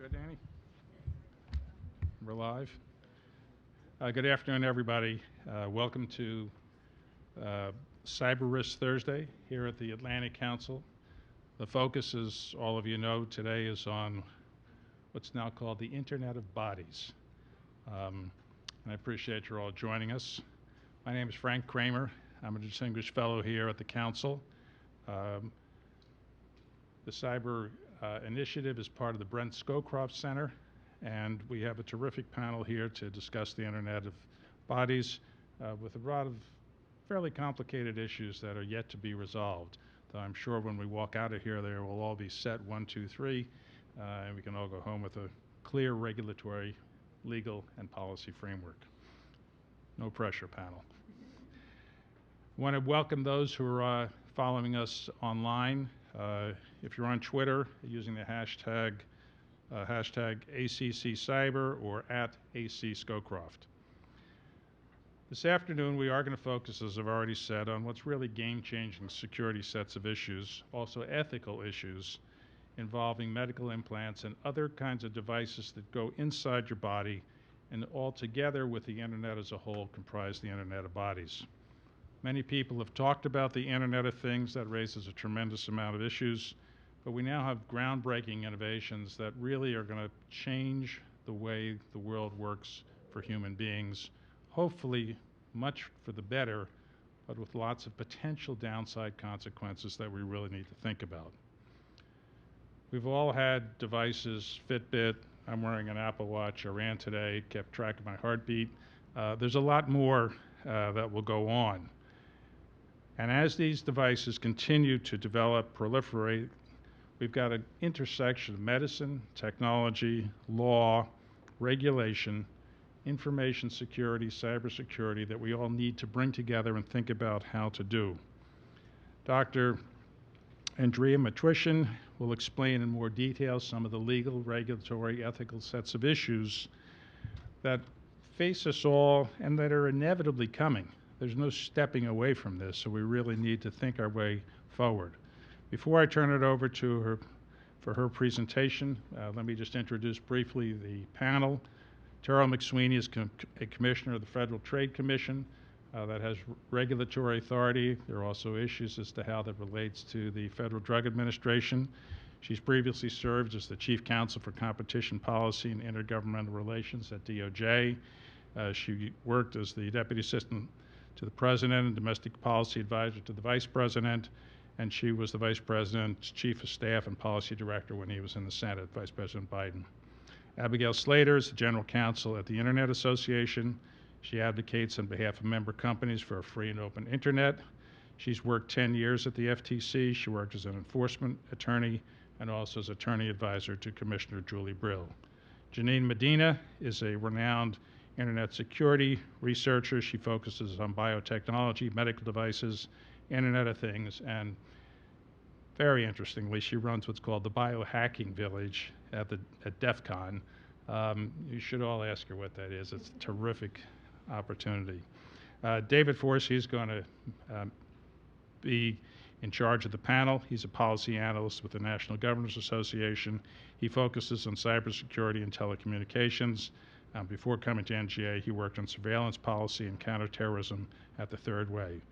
good, Danny? We're live. Good afternoon, everybody. Welcome to Cyber Risk Thursday here at the Atlantic Council. The focus, as all of you know, today is on what's now called the Internet of Bodies. And I appreciate you all joining us. My name is Frank Kramer. I'm a distinguished fellow here at the Council. The Cyber Initiative is part of the Brent Scowcroft Center, and we have a terrific panel here to discuss the Internet of Bodies with a lot of fairly complicated issues that are yet to be resolved. Though I'm sure when we walk out of here, they will all be set 1, 2, 3, and we can all go home with a clear regulatory, legal, and policy framework. No pressure, panel. I want to welcome those who are following us online. If you're on Twitter using the hashtag ACCCyber or @ACScowcroft. This afternoon we are going to focus, as I've already said, on what's really game-changing security sets of issues, also ethical issues involving medical implants and other kinds of devices that go inside your body and all together with the Internet as a whole comprise the Internet of Bodies. Many people have talked about the Internet of Things. That raises a tremendous amount of issues, but we now have groundbreaking innovations that really are going to change the way the world works for human beings, hopefully much for the better, but with lots of potential downside consequences that we really need to think about. We've all had devices, Fitbit, I'm wearing an Apple Watch, I ran today, kept track of my heartbeat. There's a lot more that will go on. And as these devices continue to develop, proliferate, we've got an intersection of medicine, technology, law, regulation, information security, cybersecurity that we all need to bring together and think about how to do. Dr. Andrea Matrician will explain in more detail some of the legal, regulatory, ethical sets of issues that face us all and that are inevitably coming. There's no stepping away from this, so we really need to think our way forward. Before I turn it over to her for her presentation, let me just introduce briefly the panel. Terrell McSweeney is a commissioner of the Federal Trade Commission that has regulatory authority. There are also issues as to how that relates to the Federal Drug Administration. She's previously served as the Chief Counsel for Competition Policy and Intergovernmental Relations at DOJ. She worked as the Deputy Assistant to the President and Domestic Policy Advisor to the Vice President, and she was the Vice President's Chief of Staff and Policy Director when he was in the Senate, Vice President Biden. Abigail Slater is the General Counsel at the Internet Association. She advocates on behalf of member companies for a free and open Internet. She's worked 10 years at the FTC. She worked as an enforcement attorney and also as attorney advisor to Commissioner Julie Brill. Janine Medina is a renowned Internet security researcher. She focuses on biotechnology, medical devices, Internet of Things, and very interestingly, she runs what's called the Biohacking Village at DEF CON. You should all ask her what that is. It's a terrific opportunity. David Forsey is going to be in charge of the panel. He's a policy analyst with the National Governors Association. He focuses on cybersecurity and telecommunications. Before coming to NGA, he worked on surveillance policy and counterterrorism at the Third Way.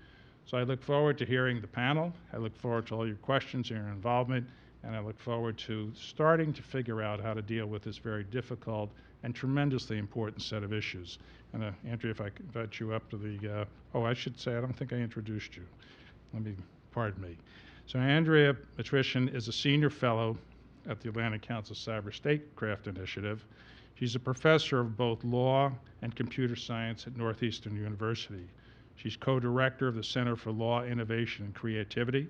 So I look forward to hearing the panel. I look forward to all your questions and your involvement, and I look forward to starting to figure out how to deal with this very difficult and tremendously important set of issues. And Andrea, if I could invite you up to the, I should say, I don't think I introduced you. Pardon me. So Andrea Matrician is a senior fellow at the Atlantic Council Cyber Statecraft Initiative. She's a professor of both law and computer science at Northeastern University. She's co-director of the Center for Law, Innovation, and Creativity.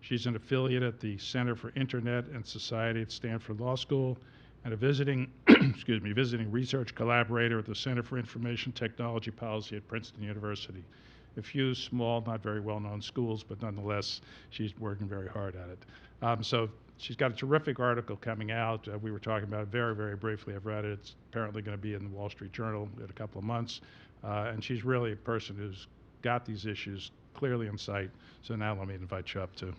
She's an affiliate at the Center for Internet and Society at Stanford Law School and a visiting, visiting research collaborator at the Center for Information Technology Policy at Princeton University. A few small, not very well-known schools, but nonetheless, she's working very hard at it. So she's got a terrific article coming out. We were talking about it very, very briefly. I've read it. It's apparently going to be in the Wall Street Journal in a couple of months. And she's really a person who's got these issues clearly in sight. So now let me invite you up to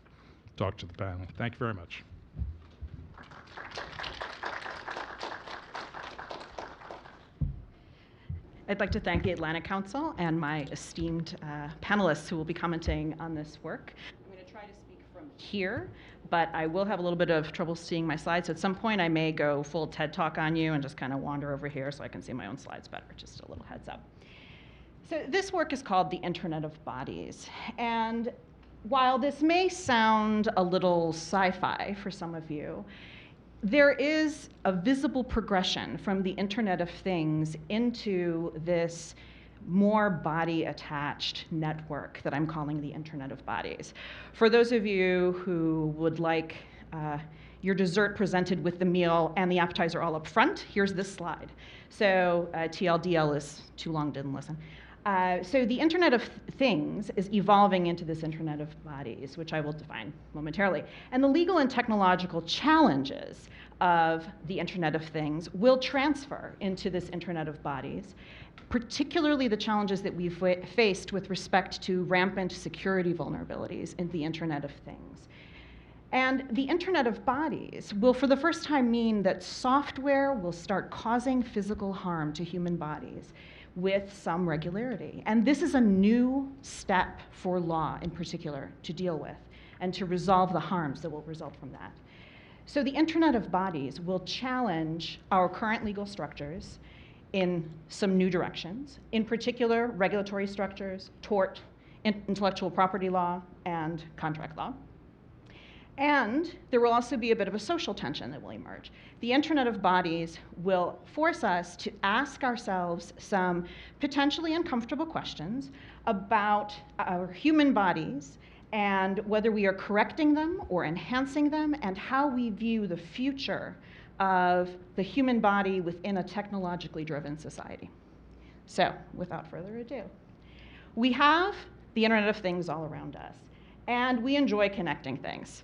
talk to the panel. Thank you very much. I'd like to thank the Atlantic Council and my esteemed panelists who will be commenting on this work. I'm going to try to speak from here, but I will have a little bit of trouble seeing my slides. So at some point, I may go full TED Talk on you and just kind of wander over here so I can see my own slides better. Just a little heads up. So this work is called the Internet of Bodies. And while this may sound a little sci-fi for some of you, there is a visible progression from the Internet of Things into this more body-attached network that I'm calling the Internet of Bodies. For those of you who would like your dessert presented with the meal and the appetizer all up front, here's this slide. So TLDL is too long, didn't listen. So the Internet of Things is evolving into this Internet of Bodies, which I will define momentarily. And the legal and technological challenges of the Internet of Things will transfer into this Internet of Bodies, particularly the challenges that we've faced with respect to rampant security vulnerabilities in the Internet of Things. And the Internet of Bodies will, for the first time, mean that software will start causing physical harm to human bodies with some regularity. And this is a new step for law, in particular, to deal with and to resolve the harms that will result from that. So the Internet of Bodies will challenge our current legal structures in some new directions, in particular, regulatory structures, tort, intellectual property law, and contract law. And there will also be a bit of a social tension that will emerge. The Internet of Bodies will force us to ask ourselves some potentially uncomfortable questions about our human bodies and whether we are correcting them or enhancing them, and how we view the future of the human body within a technologically driven society. So, without further ado, we have the Internet of Things all around us, and we enjoy connecting things.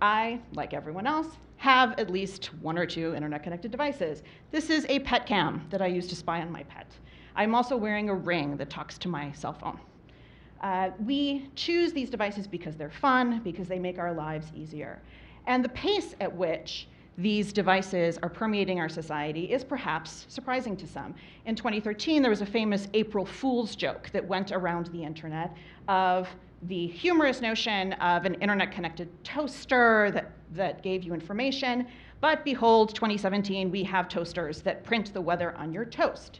I, like everyone else, have at least one or two internet-connected devices. This is a pet cam that I use to spy on my pet. I'm also wearing a ring that talks to my cell phone. We choose these devices because they're fun, because they make our lives easier. And the pace at which these devices are permeating our society is perhaps surprising to some. In 2013, there was a famous April Fool's joke that went around the internet of the humorous notion of an internet-connected toaster that gave you information. But behold, 2017, we have toasters that print the weather on your toast.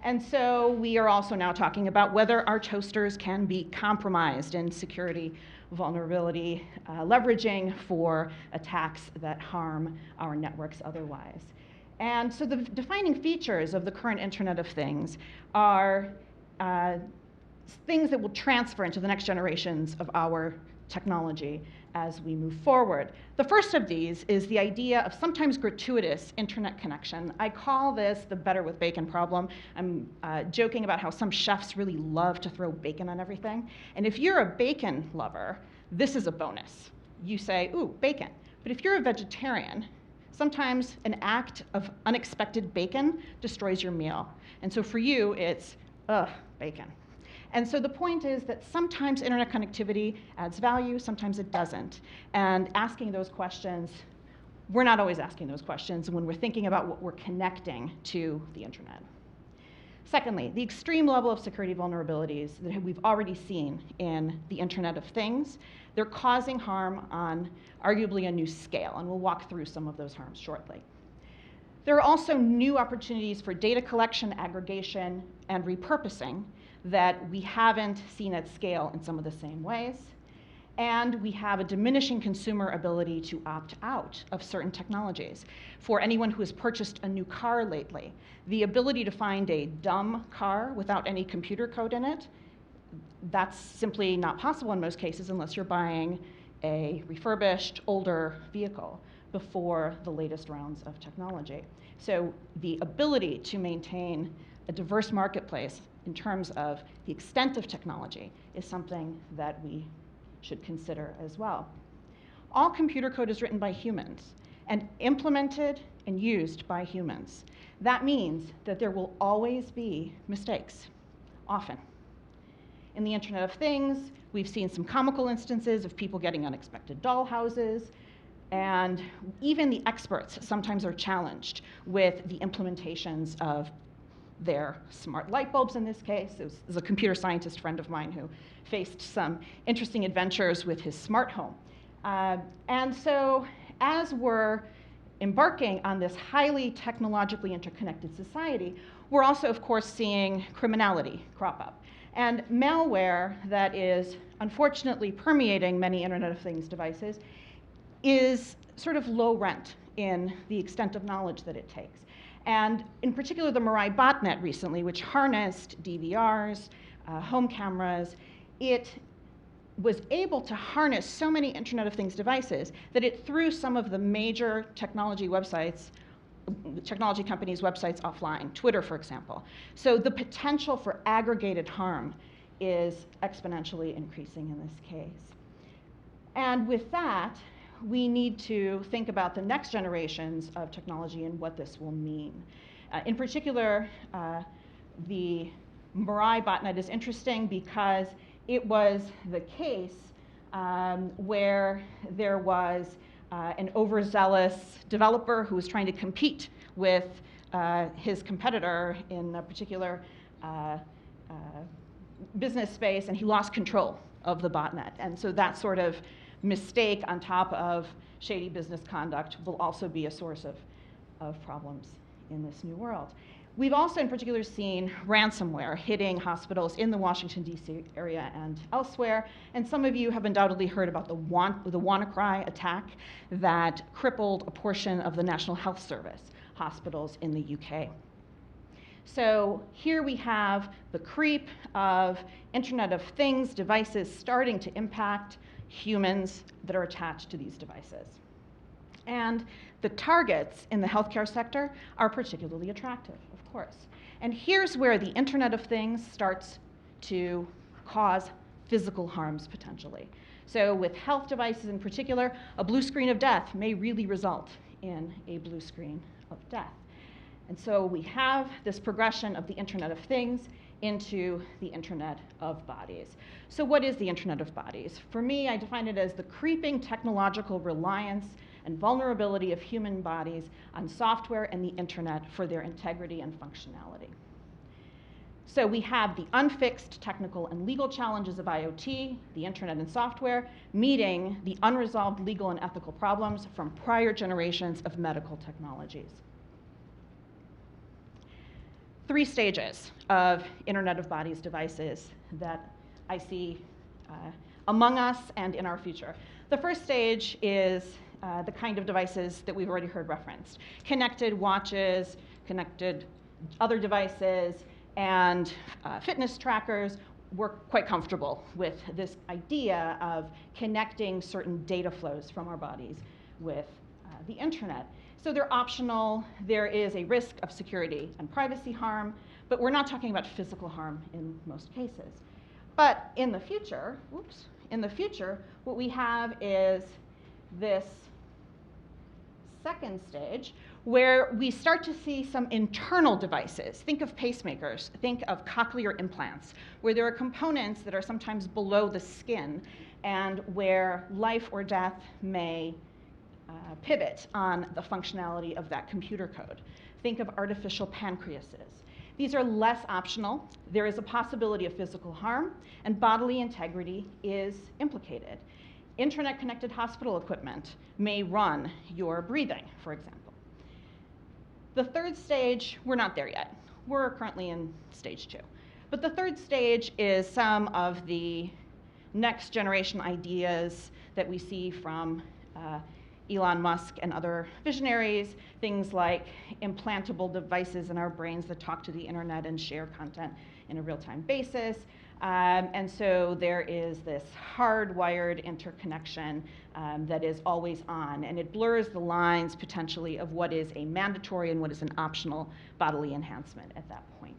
And so we are also now talking about whether our toasters can be compromised in security vulnerability leveraging for attacks that harm our networks otherwise. And so the defining features of the current Internet of Things are things that will transfer into the next generations of our technology as we move forward. The first of these is the idea of sometimes gratuitous internet connection. I call this the better with bacon problem. I'm joking about how some chefs really love to throw bacon on everything. And if you're a bacon lover, this is a bonus. You say, ooh, bacon. But if you're a vegetarian, sometimes an act of unexpected bacon destroys your meal. And so for you, it's, ugh, bacon. And so the point is that sometimes internet connectivity adds value, sometimes it doesn't. And asking those questions, we're not always asking those questions when we're thinking about what we're connecting to the internet. Secondly, the extreme level of security vulnerabilities that we've already seen in the Internet of Things, they're causing harm on arguably a new scale, and we'll walk through some of those harms shortly. There are also new opportunities for data collection, aggregation, and repurposing that we haven't seen at scale in some of the same ways. And we have a diminishing consumer ability to opt out of certain technologies. For anyone who has purchased a new car lately, the ability to find a dumb car without any computer code in it, that's simply not possible in most cases unless you're buying a refurbished, older vehicle before the latest rounds of technology. So the ability to maintain a diverse marketplace in terms of the extent of technology is something that we should consider as well. All computer code is written by humans and implemented and used by humans. That means that there will always be mistakes, often. In the Internet of Things, we've seen some comical instances of people getting unexpected dollhouses, and even the experts sometimes are challenged with the implementations of their smart light bulbs in this case. It was a computer scientist friend of mine who faced some interesting adventures with his smart home. And so as we're embarking on this highly technologically interconnected society, we're also, of course, seeing criminality crop up. And malware that is unfortunately permeating many Internet of Things devices is sort of low rent in the extent of knowledge that it takes. And in particular, the Mirai botnet recently, which harnessed DVRs, home cameras, it was able to harness so many Internet of Things devices that it threw some of the major technology companies' websites offline, Twitter, for example. So the potential for aggregated harm is exponentially increasing in this case. And with that, we need to think about the next generations of technology and what this will mean. In particular, the Mirai botnet is interesting because it was the case where there was an overzealous developer who was trying to compete with his competitor in a particular business space, and he lost control of the botnet. And so that sort of mistake on top of shady business conduct will also be a source of problems in this new world. We've also in particular seen ransomware hitting hospitals in the Washington, D.C. area and elsewhere. And some of you have undoubtedly heard about the WannaCry attack that crippled a portion of the National Health Service hospitals in the UK. So here we have the creep of Internet of Things devices starting to impact humans that are attached to these devices. And the targets in the healthcare sector are particularly attractive, of course. And here's where the Internet of Things starts to cause physical harms potentially. So with health devices in particular, a blue screen of death may really result in a blue screen of death. And so we have this progression of the Internet of Things into the Internet of Bodies. So what is the Internet of Bodies? For me, I define it as the creeping technological reliance and vulnerability of human bodies on software and the Internet for their integrity and functionality. So we have the unfixed technical and legal challenges of IoT, the Internet and software, meeting the unresolved legal and ethical problems from prior generations of medical technologies. 3 stages of Internet of Bodies devices that I see among us and in our future. The first stage is the kind of devices that we've already heard referenced. Connected watches, connected other devices, and fitness trackers. We're quite comfortable with this idea of connecting certain data flows from our bodies with the Internet. So they're optional. There is a risk of security and privacy harm, but we're not talking about physical harm in most cases. But in the future, what we have is this second stage where we start to see some internal devices. Think of pacemakers, think of cochlear implants, where there are components that are sometimes below the skin and where life or death may pivot on the functionality of that computer code. Think of artificial pancreases. These are less optional. There is a possibility of physical harm, and bodily integrity is implicated. Internet-connected hospital equipment may run your breathing, for example. The third stage, we're not there yet. We're currently in stage 2. But the third stage is some of the next generation ideas that we see from Elon Musk and other visionaries, things like implantable devices in our brains that talk to the internet and share content in a real-time basis. And so there is this hardwired interconnection that is always on, and it blurs the lines potentially of what is a mandatory and what is an optional bodily enhancement at that point.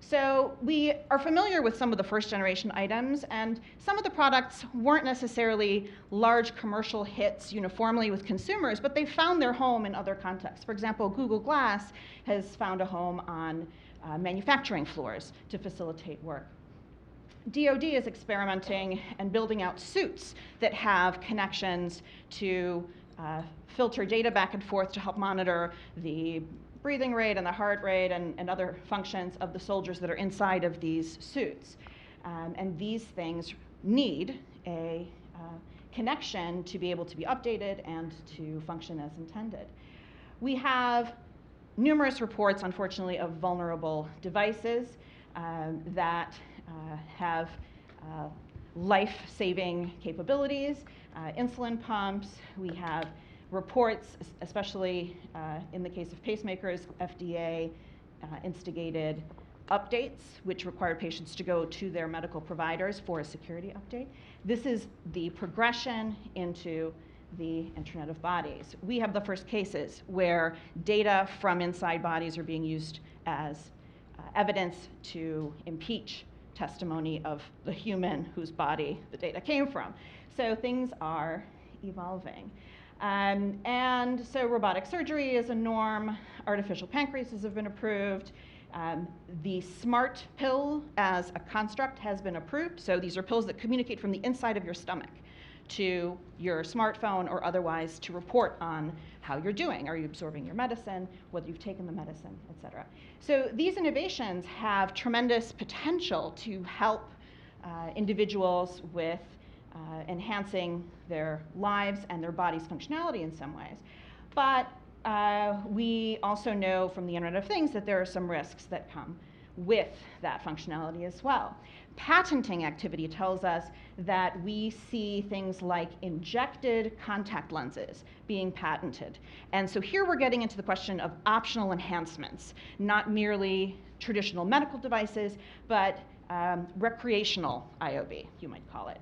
So we are familiar with some of the first generation items, and some of the products weren't necessarily large commercial hits uniformly with consumers, but they found their home in other contexts. For example, Google Glass has found a home on manufacturing floors to facilitate work. DoD is experimenting and building out suits that have connections to filter data back and forth to help monitor the breathing rate and the heart rate and other functions of the soldiers that are inside of these suits. And these things need a connection to be able to be updated and to function as intended. We have numerous reports, unfortunately, of vulnerable devices that have life-saving capabilities, insulin pumps. We have reports, especially in the case of pacemakers, FDA instigated updates, which required patients to go to their medical providers for a security update. This is the progression into the Internet of Bodies. We have the first cases where data from inside bodies are being used as evidence to impeach testimony of the human whose body the data came from. So things are evolving. And so robotic surgery is a norm. Artificial pancreases have been approved. The smart pill as a construct has been approved. So these are pills that communicate from the inside of your stomach to your smartphone or otherwise to report on how you're doing. Are you absorbing your medicine, whether you've taken the medicine, et cetera. So these innovations have tremendous potential to help individuals with enhancing their lives and their body's functionality in some ways. But we also know from the Internet of Things that there are some risks that come with that functionality as well. Patenting activity tells us that we see things like injected contact lenses being patented. And so here we're getting into the question of optional enhancements, not merely traditional medical devices, but recreational IOB, you might call it.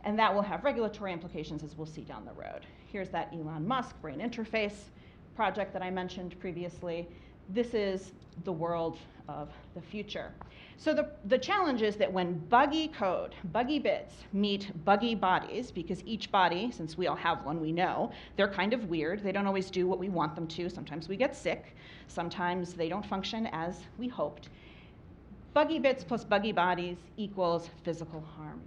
And that will have regulatory implications, as we'll see down the road. Here's that Elon Musk brain interface project that I mentioned previously. This is the world of the future. So the challenge is that when buggy code, buggy bits meet buggy bodies, because each body, since we all have one, we know, they're kind of weird. They don't always do what we want them to. Sometimes we get sick. Sometimes they don't function as we hoped. Buggy bits plus buggy bodies equals physical harm.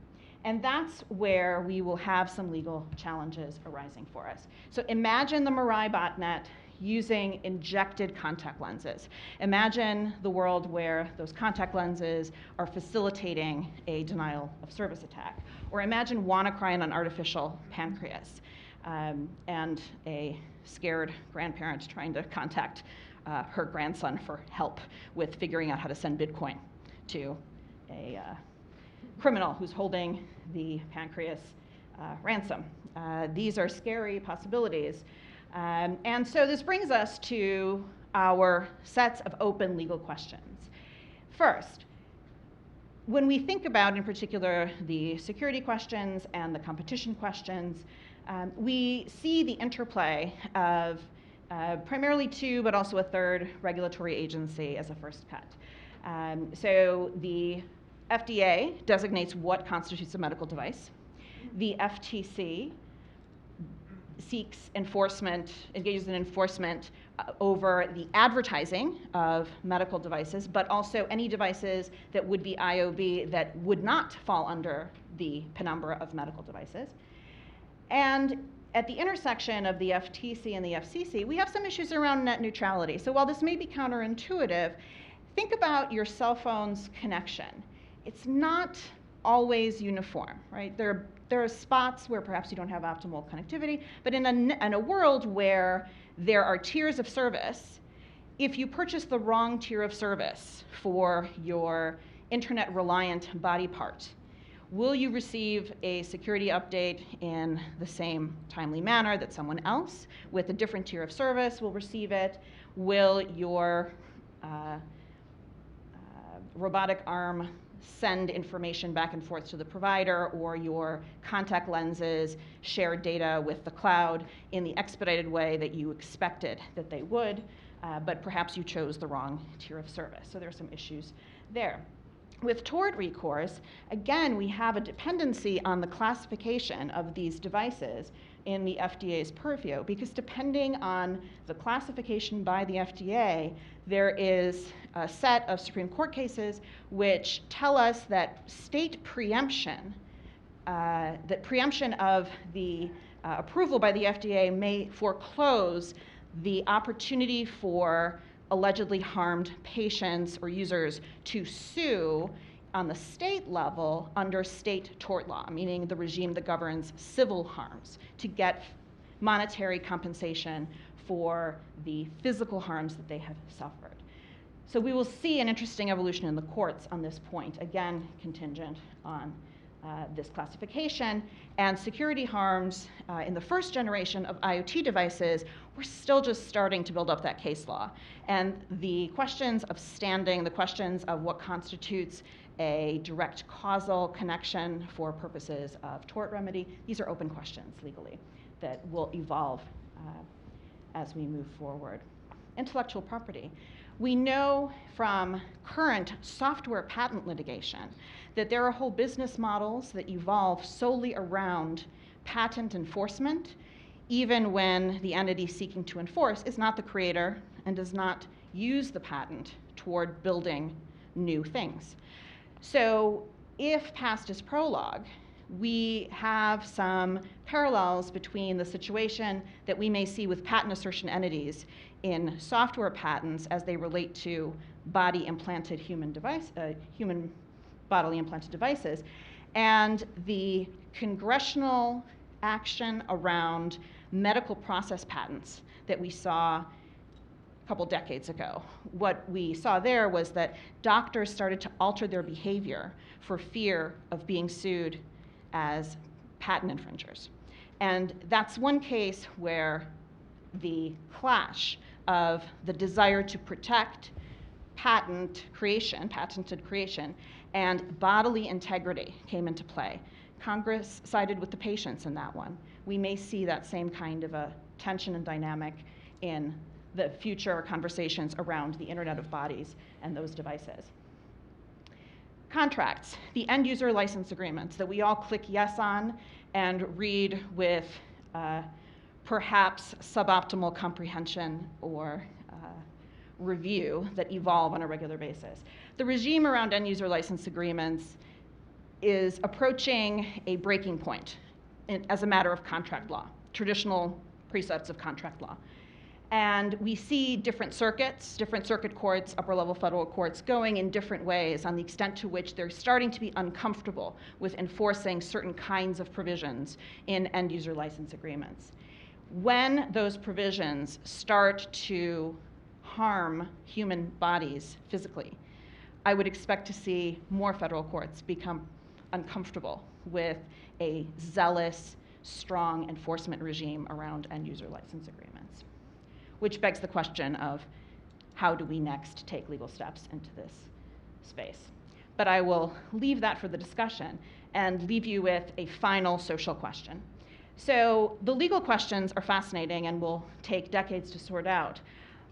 And that's where we will have some legal challenges arising for us. So imagine the Mirai botnet using injected contact lenses. Imagine the world where those contact lenses are facilitating a denial of service attack. Or imagine WannaCry on an artificial pancreas and a scared grandparent trying to contact her grandson for help with figuring out how to send Bitcoin to a criminal who's holding the pancreas ransom. These are scary possibilities. And so this brings us to our sets of open legal questions. First, when we think about, in particular, the security questions and the competition questions, we see the interplay of primarily two, but also a third regulatory agency as a first cut. So the FDA designates what constitutes a medical device. The FTC seeks enforcement, engages in enforcement over the advertising of medical devices, but also any devices that would be IOB that would not fall under the penumbra of medical devices. And at the intersection of the FTC and the FCC, we have some issues around net neutrality. So while this may be counterintuitive, think about your cell phone's connection. It's not always uniform, right? There are spots where perhaps you don't have optimal connectivity, but in a world where there are tiers of service, if you purchase the wrong tier of service for your internet-reliant body part, will you receive a security update in the same timely manner that someone else with a different tier of service will receive it? Will your robotic arm send information back and forth to the provider, or your contact lenses share data with the cloud in the expedited way that you expected that they would, but perhaps you chose the wrong tier of service. So there are some issues there. With tort recourse, again, we have a dependency on the classification of these devices in the FDA's purview, because depending on the classification by the FDA, there is a set of Supreme Court cases which tell us that state preemption, that preemption of the approval by the FDA may foreclose the opportunity for allegedly harmed patients or users to sue on the state level under state tort law, meaning the regime that governs civil harms, to get monetary compensation for the physical harms that they have suffered. So we will see an interesting evolution in the courts on this point, again, contingent on this classification. And security harms in the first generation of IoT devices, we're still just starting to build up that case law. And the questions of standing, the questions of what constitutes a direct causal connection for purposes of tort remedy, these are open questions legally that will evolve as we move forward. Intellectual property. We know from current software patent litigation that there are whole business models that evolve solely around patent enforcement, even when the entity seeking to enforce is not the creator and does not use the patent toward building new things. So if past is prologue, we have some parallels between the situation that we may see with patent assertion entities in software patents as they relate to body-implanted human bodily implanted devices, and the congressional action around medical process patents that we saw a couple decades ago. What we saw there was that doctors started to alter their behavior for fear of being sued as patent infringers. And that's one case where the clash of the desire to protect patented creation, and bodily integrity came into play. Congress sided with the patients in that one. We may see that same kind of a tension and dynamic in the future conversations around the Internet of Bodies and those devices. Contracts, the end user license agreements that we all click yes on and read with perhaps suboptimal comprehension or review that evolve on a regular basis. The regime around end user license agreements is approaching a breaking point as a matter of contract law, traditional precepts of contract law. And we see different circuits, different circuit courts, upper level federal courts going in different ways on the extent to which they're starting to be uncomfortable with enforcing certain kinds of provisions in end user license agreements. When those provisions start to harm human bodies physically, I would expect to see more federal courts become uncomfortable with a zealous, strong enforcement regime around end user license agreements. Which begs the question of how do we next take legal steps into this space? But I will leave that for the discussion and leave you with a final social question. So the legal questions are fascinating and will take decades to sort out,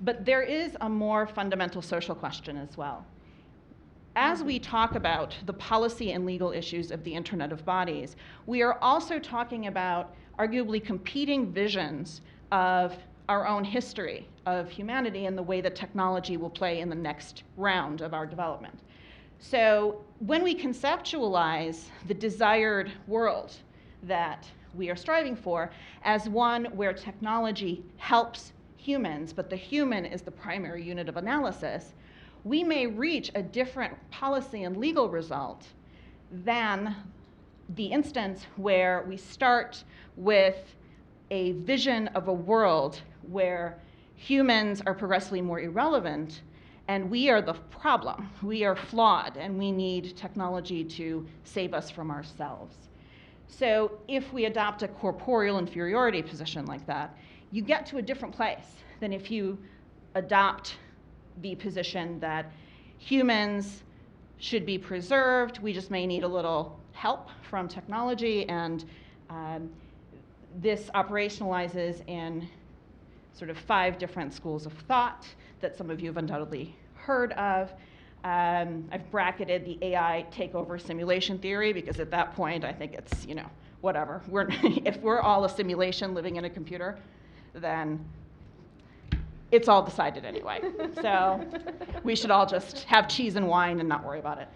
but there is a more fundamental social question as well. As we talk about the policy and legal issues of the Internet of Bodies, we are also talking about arguably competing visions of our own history of humanity and the way that technology will play in the next round of our development. So when we conceptualize the desired world that we are striving for as one where technology helps humans, but the human is the primary unit of analysis, we may reach a different policy and legal result than the instance where we start with a vision of a world where humans are progressively more irrelevant and we are the problem. We are flawed and we need technology to save us from ourselves. So if we adopt a corporeal inferiority position like that, you get to a different place than if you adopt the position that humans should be preserved. We just may need a little help from technology, and this operationalizes in sort of 5 different schools of thought that some of you have undoubtedly heard of. I've bracketed the AI takeover simulation theory because at that point I think it's, whatever. If we're all a simulation living in a computer, then it's all decided anyway. So we should all just have cheese and wine and not worry about it.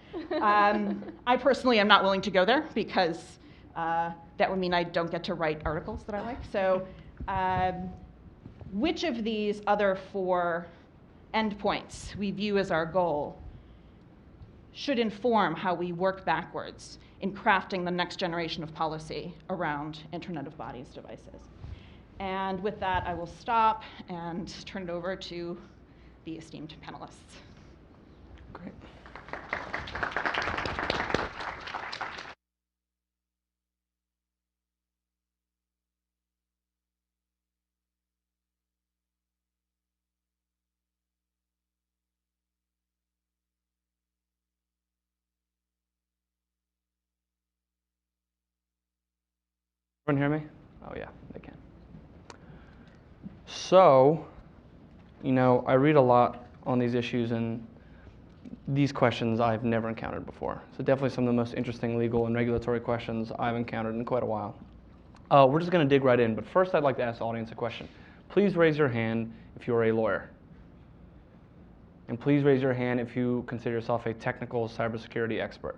I personally am not willing to go there because that would mean I don't get to write articles that I like. So which of these other 4 endpoints we view as our goal should inform how we work backwards in crafting the next generation of policy around Internet of Bodies devices. And with that, I will stop and turn it over to the esteemed panelists. Great. Everyone hear me? Oh yeah, they can. So, I read a lot on these issues, and these questions I've never encountered before. So definitely some of the most interesting legal and regulatory questions I've encountered in quite a while. We're just going to dig right in, but first I'd like to ask the audience a question. Please raise your hand if you're a lawyer. And please raise your hand if you consider yourself a technical cybersecurity expert.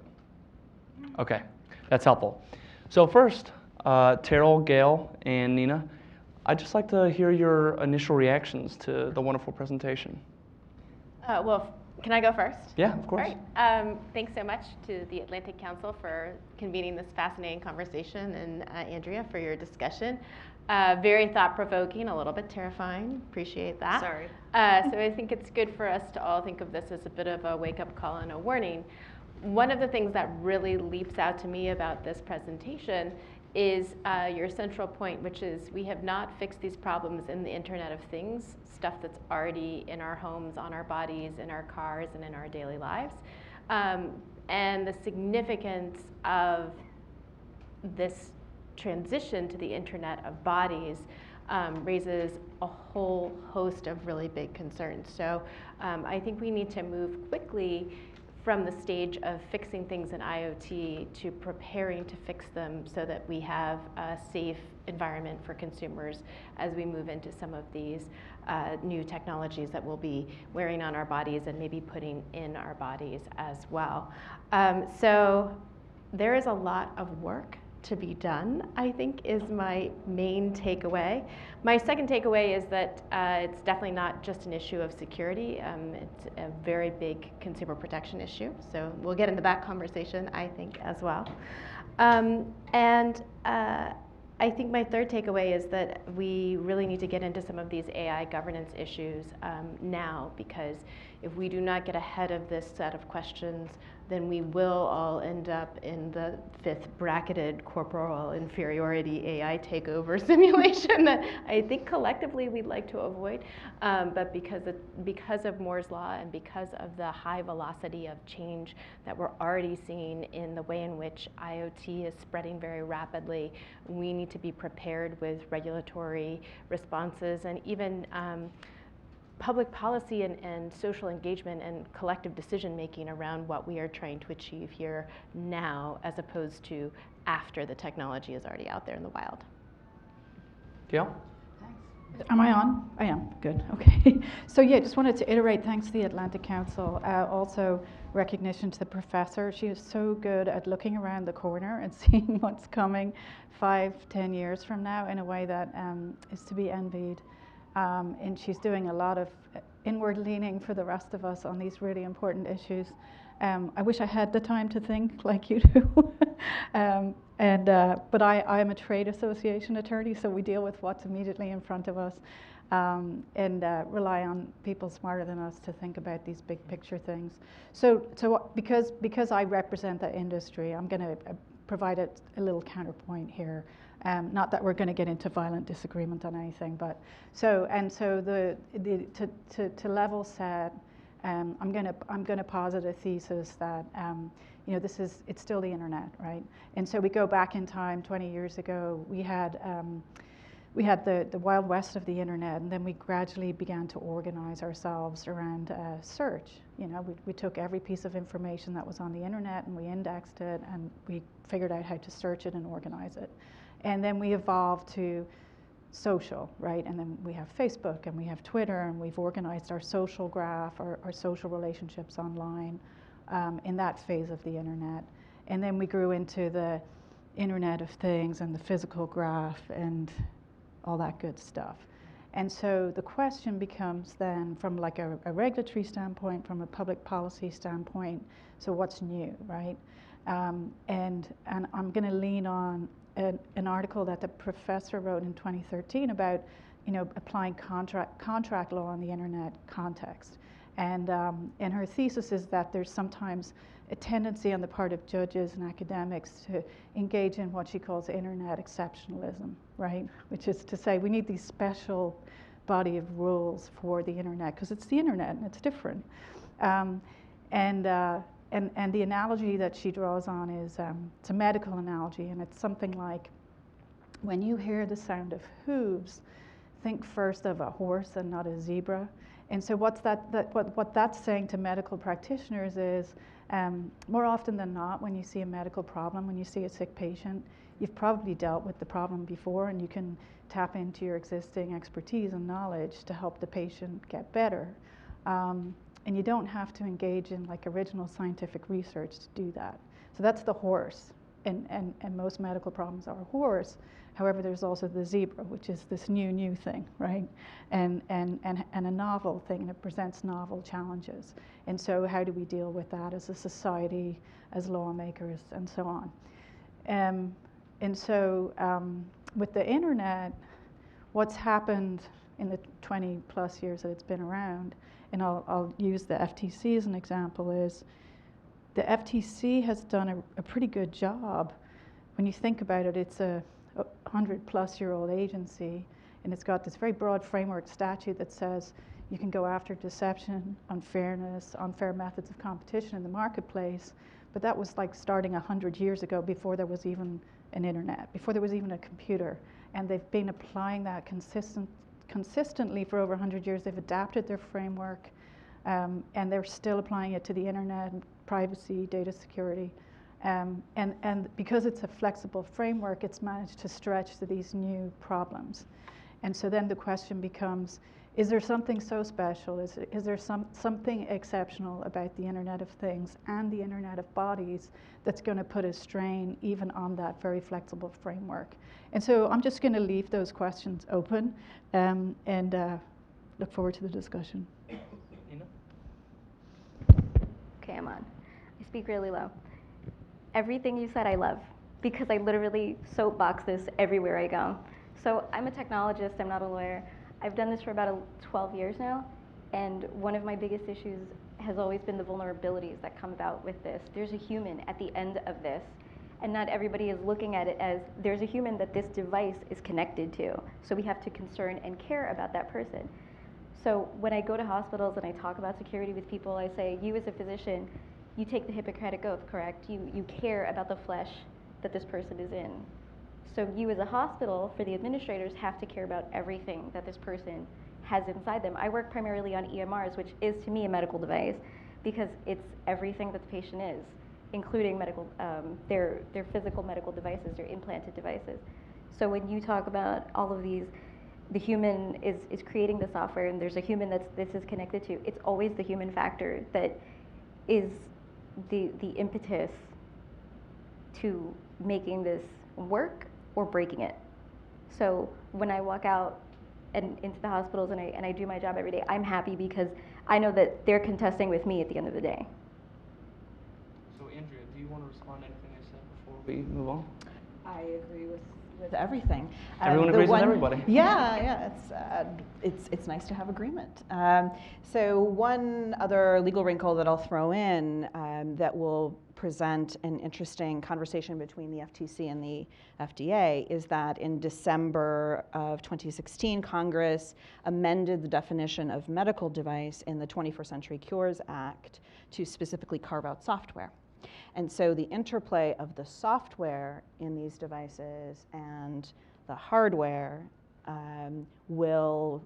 Okay, that's helpful. So first, Terrell, Gail, and Nina, I'd just like to hear your initial reactions to the wonderful presentation. Well, can I go first? Yeah, of course. All right. Thanks so much to the Atlantic Council for convening this fascinating conversation, and Andrea for your discussion. Very thought-provoking, a little bit terrifying. Appreciate that. Sorry. So I think it's good for us to all think of this as a bit of a wake-up call and a warning. One of the things that really leaps out to me about this presentation is your central point, which is we have not fixed these problems in the Internet of Things, stuff that's already in our homes, on our bodies, in our cars, and in our daily lives. And the significance of this transition to the Internet of Bodies raises a whole host of really big concerns. So I think we need to move quickly from the stage of fixing things in IoT to preparing to fix them so that we have a safe environment for consumers as we move into some of these new technologies that we'll be wearing on our bodies and maybe putting in our bodies as well. So there is a lot of work to be done, I think, is my main takeaway. My second takeaway is that it's definitely not just an issue of security. It's a very big consumer protection issue. So we'll get into that conversation, I think, as well. I think my third takeaway is that we really need to get into some of these AI governance issues now, because if we do not get ahead of this set of questions, then we will all end up in the fifth bracketed corporal inferiority AI takeover simulation that I think collectively we'd like to avoid. But because of Moore's Law and because of the high velocity of change that we're already seeing in the way in which IoT is spreading very rapidly, we need to be prepared with regulatory responses and even public policy and social engagement and collective decision making around what we are trying to achieve here now, as opposed to after the technology is already out there in the wild. Gail? Thanks. Am I on? I am. Good. Okay. So yeah, just wanted to iterate thanks to the Atlantic Council. Also recognition to the professor. She is so good at looking around the corner and seeing what's coming 5-10 years from now in a way that is to be envied. And she's doing a lot of inward leaning for the rest of us on these really important issues. I wish I had the time to think like you do. But I am a trade association attorney, so we deal with what's immediately in front of us and rely on people smarter than us to think about these big picture things. So because I represent the industry, I'm going to provide a little counterpoint here. Not that we're going to get into violent disagreement on anything, but to level set, I'm going to posit a thesis that it's still the internet, right? And so we go back in time 20 years ago. We had the wild west of the internet, and then we gradually began to organize ourselves around search. We took every piece of information that was on the internet and we indexed it, and we figured out how to search it and organize it. And then we evolved to social, right? And then we have Facebook and we have Twitter, and we've organized our social graph, our social relationships online in that phase of the internet. And then we grew into the Internet of Things and the physical graph and all that good stuff. And so the question becomes then, from like a regulatory standpoint, from a public policy standpoint, so what's new, right? And I'm going to lean on an article that the professor wrote in 2013 about, applying contract law in the internet context. And her thesis is that there's sometimes a tendency on the part of judges and academics to engage in what she calls internet exceptionalism, right? Which is to say we need these special body of rules for the internet because it's the internet and it's different. And the analogy that she draws on is it's a medical analogy, and it's something like when you hear the sound of hooves, think first of a horse and not a zebra. And so what that's saying to medical practitioners is, more often than not, when you see a medical problem, when you see a sick patient, you've probably dealt with the problem before, and you can tap into your existing expertise and knowledge to help the patient get better. And you don't have to engage in like original scientific research to do that. So that's the horse, and most medical problems are a horse. However, there's also the zebra, which is this new thing, right? And a novel thing that presents novel challenges. And so how do we deal with that as a society, as lawmakers, and so on? And so with the internet, what's happened in the 20 plus years that it's been around, and I'll use the FTC as an example, is the FTC has done a pretty good job. When you think about it, it's a 100-plus-year-old agency, and it's got this very broad framework statute that says you can go after deception, unfairness, unfair methods of competition in the marketplace. But that was like starting 100 years ago, before there was even an internet, before there was even a computer. And they've been applying that consistently for over 100 years. They've adapted their framework, and they're still applying it to the internet, privacy, data security. And because it's a flexible framework, it's managed to stretch to these new problems. And so then the question becomes, is there something so special? Is there something exceptional about the Internet of Things and the Internet of Bodies that's going to put a strain even on that very flexible framework? And so I'm just going to leave those questions open, and look forward to the discussion. Okay, I'm on. I speak really low. Everything you said I love, because I literally soapbox this everywhere I go. So I'm a technologist, I'm not a lawyer. I've done this for about 12 years now, and one of my biggest issues has always been the vulnerabilities that come about with this. There's a human at the end of this, and not everybody is looking at it as there's a human that this device is connected to. So we have to concern and care about that person. So when I go to hospitals and I talk about security with people, I say, you as a physician, you take the Hippocratic Oath, correct? You care about the flesh that this person is in. So you as a hospital, for the administrators, have to care about everything that this person has inside them. I work primarily on EMRs, which is to me a medical device, because it's everything that the patient is, including medical, their physical medical devices, their implanted devices. So when you talk about all of these, the human is creating the software, and there's a human that this is connected to, it's always the human factor that is the impetus to making this work or breaking it. So when I walk out and into the hospitals and I do my job every day, I'm happy because I know that they're contesting with me at the end of the day. So Andrea, do you want to respond to anything I said before we move on? I agree with everything. Everyone agrees with everybody. Yeah, it's nice to have agreement. So one other legal wrinkle that I'll throw in that will present an interesting conversation between the FTC and the FDA is that in December of 2016, Congress amended the definition of medical device in the 21st Century Cures Act to specifically carve out software. And so the interplay of the software in these devices and the hardware will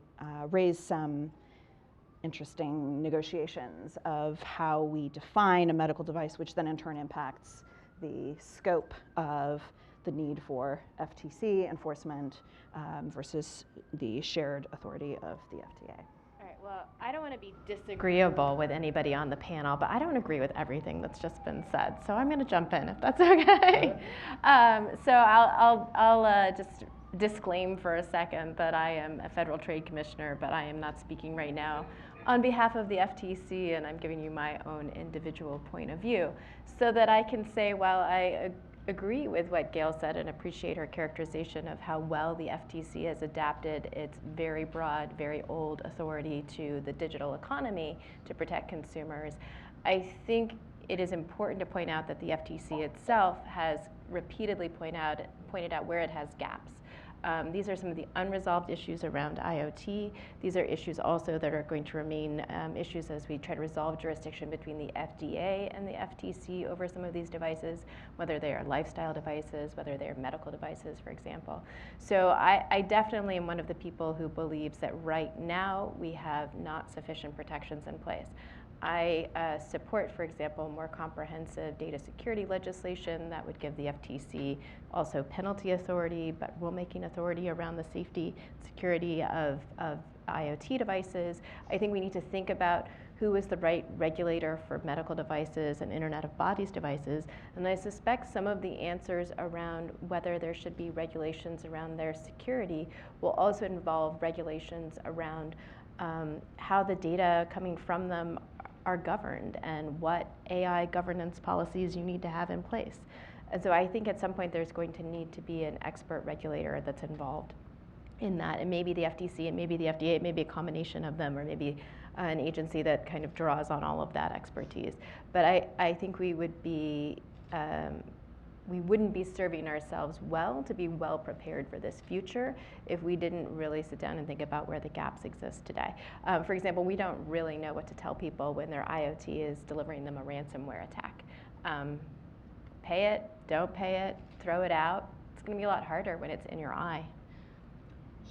raise some interesting negotiations of how we define a medical device, which then in turn impacts the scope of the need for FTC enforcement versus the shared authority of the FDA. All right, well, I don't want to be disagreeable with anybody on the panel, but I don't agree with everything that's just been said. So I'm going to jump in if that's okay. So I'll just disclaim for a second that I am a Federal Trade Commissioner, but I am not speaking right now on behalf of the FTC, and I'm giving you my own individual point of view, so that I can say, while I agree with what Gail said and appreciate her characterization of how well the FTC has adapted its very broad, very old authority to the digital economy to protect consumers, I think it is important to point out that the FTC itself has repeatedly pointed out where it has gaps. These are some of the unresolved issues around IoT. These are issues also that are going to remain issues as we try to resolve jurisdiction between the FDA and the FTC over some of these devices, whether they are lifestyle devices, whether they are medical devices, for example. So I definitely am one of the people who believes that right now we have not sufficient protections in place. I support, for example, more comprehensive data security legislation that would give the FTC also penalty authority, but rulemaking authority around the safety, security of IoT devices. I think we need to think about who is the right regulator for medical devices and Internet of Bodies devices. And I suspect some of the answers around whether there should be regulations around their security will also involve regulations around how the data coming from them are governed and what AI governance policies you need to have in place. And so I think at some point there's going to need to be an expert regulator that's involved in that. And maybe the FTC, and maybe the FDA, it may be a combination of them, or maybe an agency that kind of draws on all of that expertise. But I think we would be, we wouldn't be serving ourselves well to be well prepared for this future if we didn't really sit down and think about where the gaps exist today. For example, we don't really know what to tell people when their IoT is delivering them a ransomware attack. Pay it, don't pay it, throw it out. It's going to be a lot harder when it's in your eye.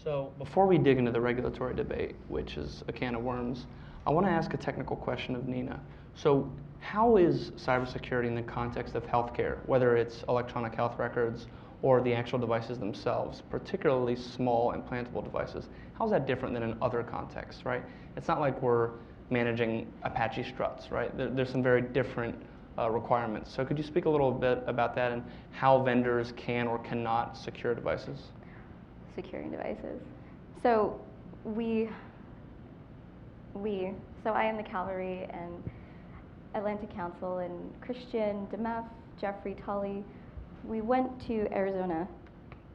So before we dig into the regulatory debate, which is a can of worms, I want to ask a technical question of Nina. So how is cybersecurity in the context of healthcare, whether it's electronic health records or the actual devices themselves, particularly small implantable devices, how is that different than in other contexts, right? It's not like we're managing Apache struts, right? There's some very different requirements. So could you speak a little bit about that and how vendors can or cannot secure devices? Securing devices. So so I am the Cavalry and Atlantic Council, and Christian, DeMeff, Jeffrey, Tully, we went to Arizona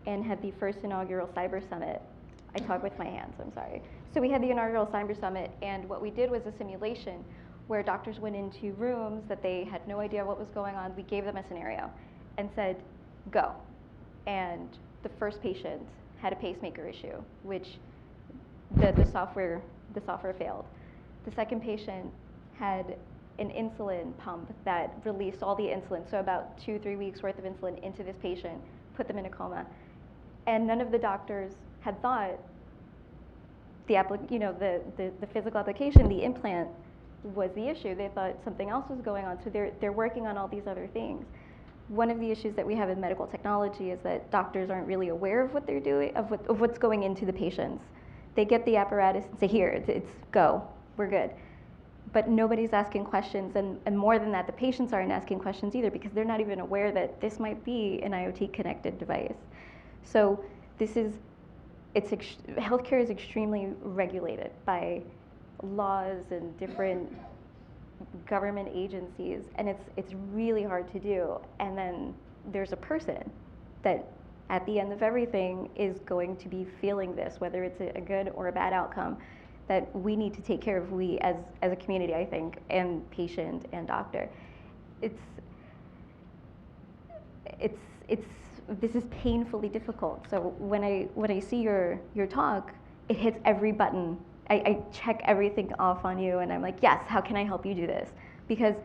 and had the first inaugural Cyber Summit. I talk with my hands, I'm sorry. So we had the inaugural Cyber Summit, and what we did was a simulation where doctors went into rooms that they had no idea what was going on. We gave them a scenario and said, go. And the first patient had a pacemaker issue, which the software failed. The second patient had an insulin pump that released all the insulin, so about 2-3 weeks worth of insulin into this patient, put them in a coma. And none of the doctors had thought the physical application, the implant, was the issue. They thought something else was going on, so they're working on all these other things. One of the issues that we have in medical technology is that doctors aren't really aware of what they're doing, of what's going into the patients. They get the apparatus and say, here, it's go, we're good. But nobody's asking questions, and more than that, the patients aren't asking questions either, because they're not even aware that this might be an IoT connected device. So healthcare is extremely regulated by laws and different government agencies, and it's really hard to do. And then there's a person that at the end of everything is going to be feeling this, whether it's a good or a bad outcome, that we need to take care of, we as a community, I think, and patient and doctor. This is painfully difficult. So when I see your talk, it hits every button. I check everything off on you, and I'm like, yes, how can I help you do this? Because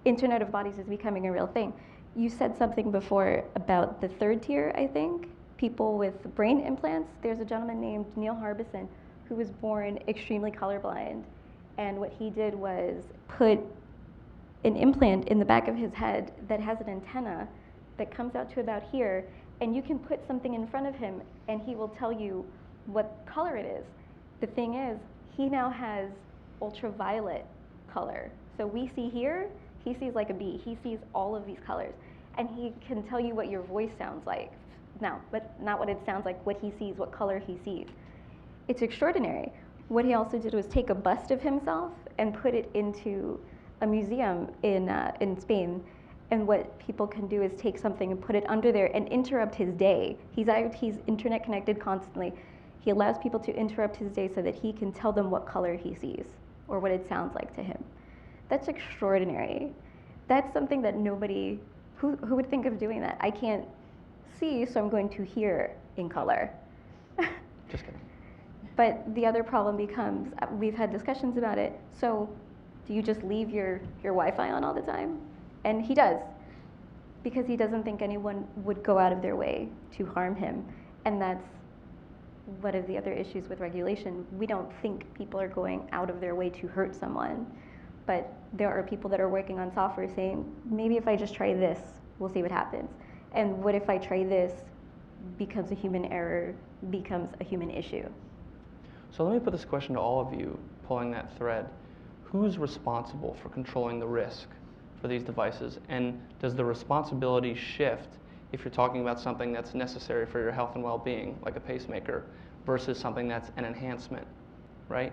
Internet of Bodies is becoming a real thing. You said something before about the third tier, I think, people with brain implants. There's a gentleman named Neil Harbison who was born extremely colorblind, and what he did was put an implant in the back of his head that has an antenna that comes out to about here, and you can put something in front of him and he will tell you what color it is. The thing is, he now has ultraviolet color. So we see here, he sees like a bee. He sees all of these colors, and he can tell you what your voice sounds like now, but not what it sounds like, what he sees, what color he sees. It's extraordinary. What he also did was take a bust of himself and put it into a museum in Spain. And what people can do is take something and put it under there and interrupt his day. He's internet connected constantly. He allows people to interrupt his day so that he can tell them what color he sees or what it sounds like to him. That's extraordinary. That's something that nobody, who would think of doing that? I can't see, so I'm going to hear in color. Just kidding. But the other problem becomes, we've had discussions about it, so do you just leave your Wi-Fi on all the time? And he does, because he doesn't think anyone would go out of their way to harm him. And that's one of the other issues with regulation. We don't think people are going out of their way to hurt someone, but there are people that are working on software saying, maybe if I just try this, we'll see what happens. And what if I try this becomes a human error, becomes a human issue? So let me put this question to all of you, pulling that thread. Who's responsible for controlling the risk for these devices? And does the responsibility shift if you're talking about something that's necessary for your health and well-being, like a pacemaker, versus something that's an enhancement, right?